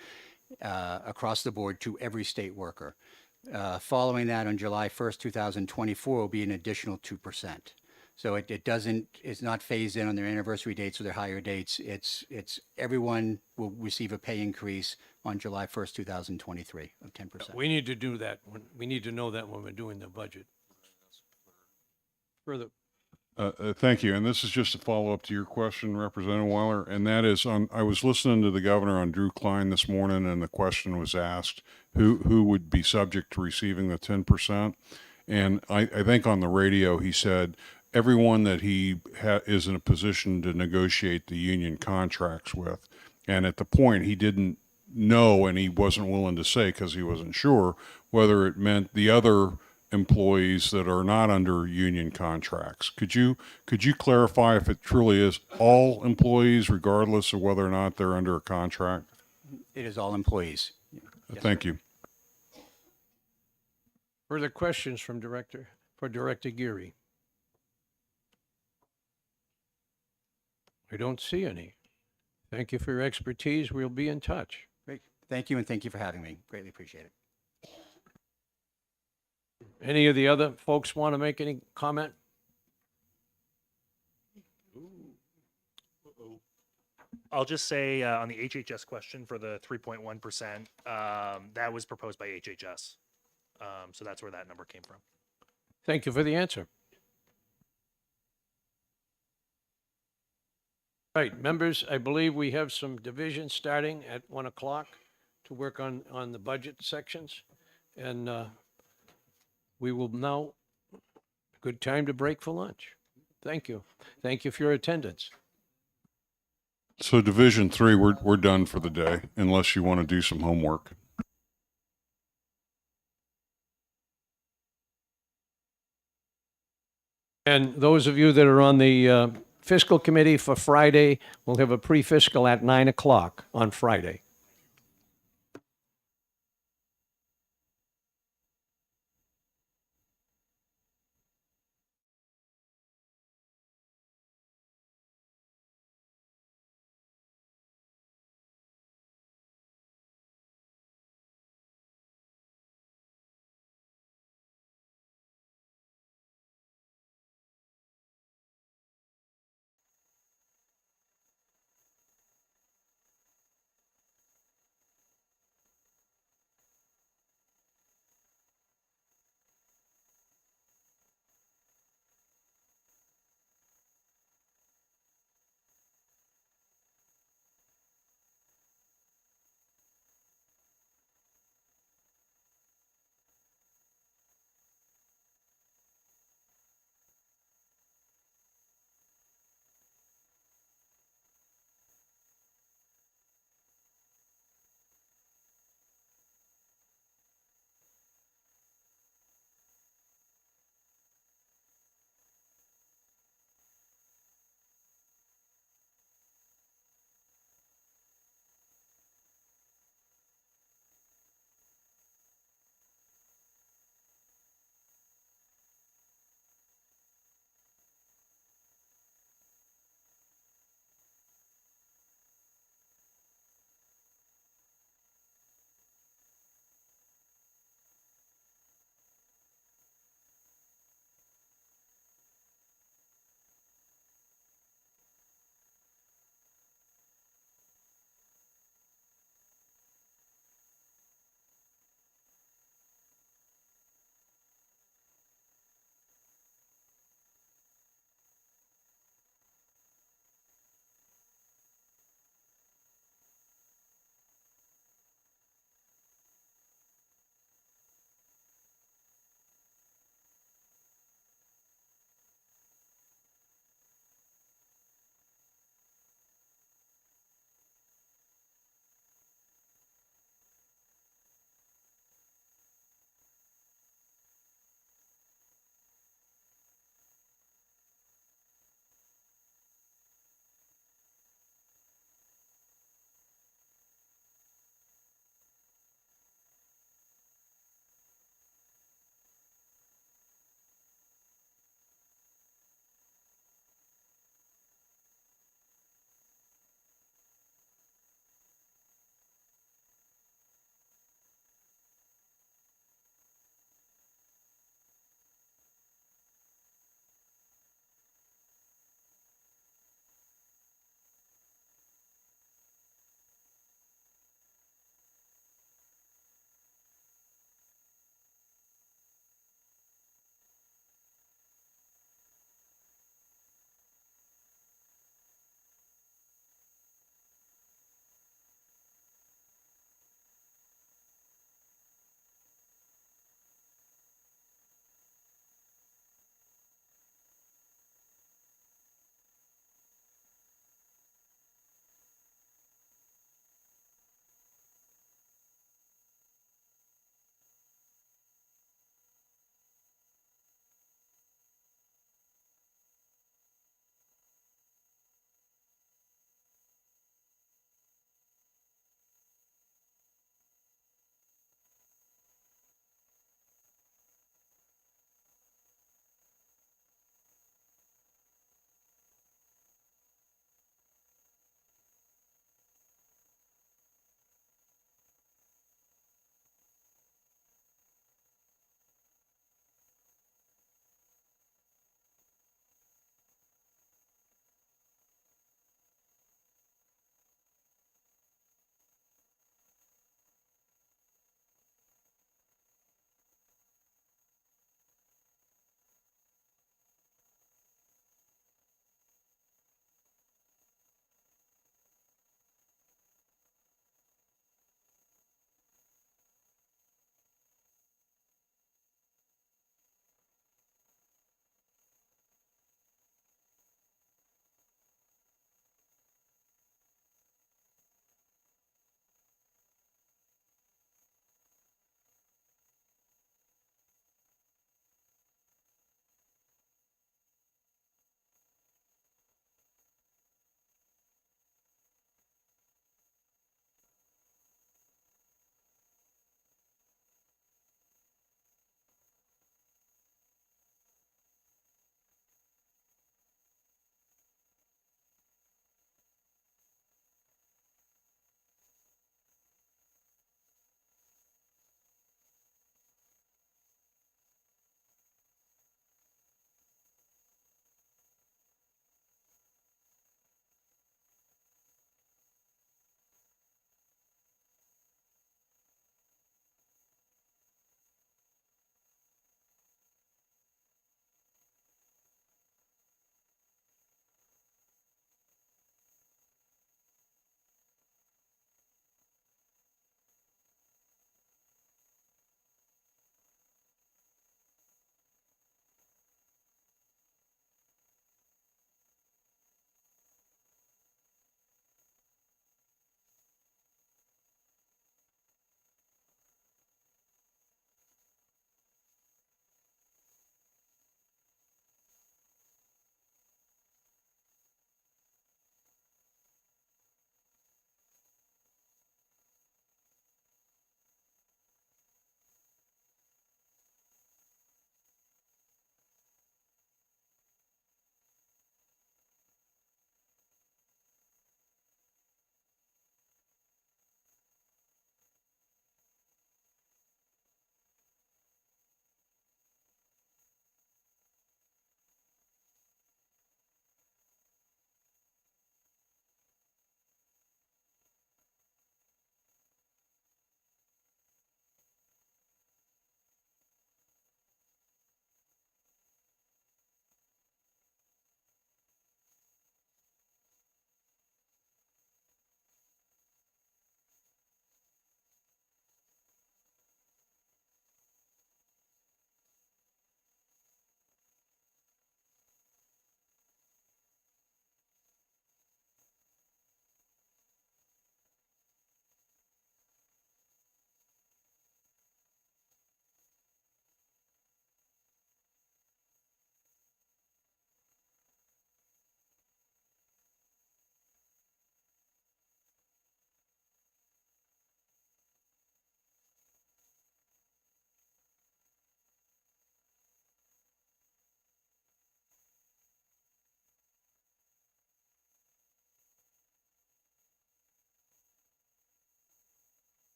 across the board to every state worker. Following that, on July 1st, 2024, will be an additional 2%. So it's not phased in on their anniversary dates or their higher dates. It's everyone will receive a pay increase on July 1st, 2023 of 10%. We need to do that. We need to know that when we're doing the budget. Further. Thank you. And this is just a follow-up to your question, Representative Weiler, and that is I was listening to the governor on Drew Klein this morning, and the question was asked, who would be subject to receiving the 10%? And I think on the radio he said everyone that he is in a position to negotiate the union contracts with. And at the point, he didn't know, and he wasn't willing to say because he wasn't sure whether it meant the other employees that are not under union contracts. Could you clarify if it truly is all employees, regardless of whether or not they're under a contract? It is all employees. Thank you. Further questions from Director Geary? I don't see any. Thank you for your expertise. We'll be in touch. Great. Thank you, and thank you for having me. Greatly appreciate it. Any of the other folks want to make any comment? I'll just say on the HHS question for the 3.1%, that was proposed by HHS. So that's where that number came from. Thank you for the answer. Right, members, I believe we have some divisions starting at 1 o'clock to work on the budget sections. And we will now, good time to break for lunch. Thank you. Thank you for your attendance. So Division 3, we're done for the day, unless you want to do some homework. And those of you that are on the fiscal committee for Friday, we'll have a pre-fiscal at 9 o'clock on Friday.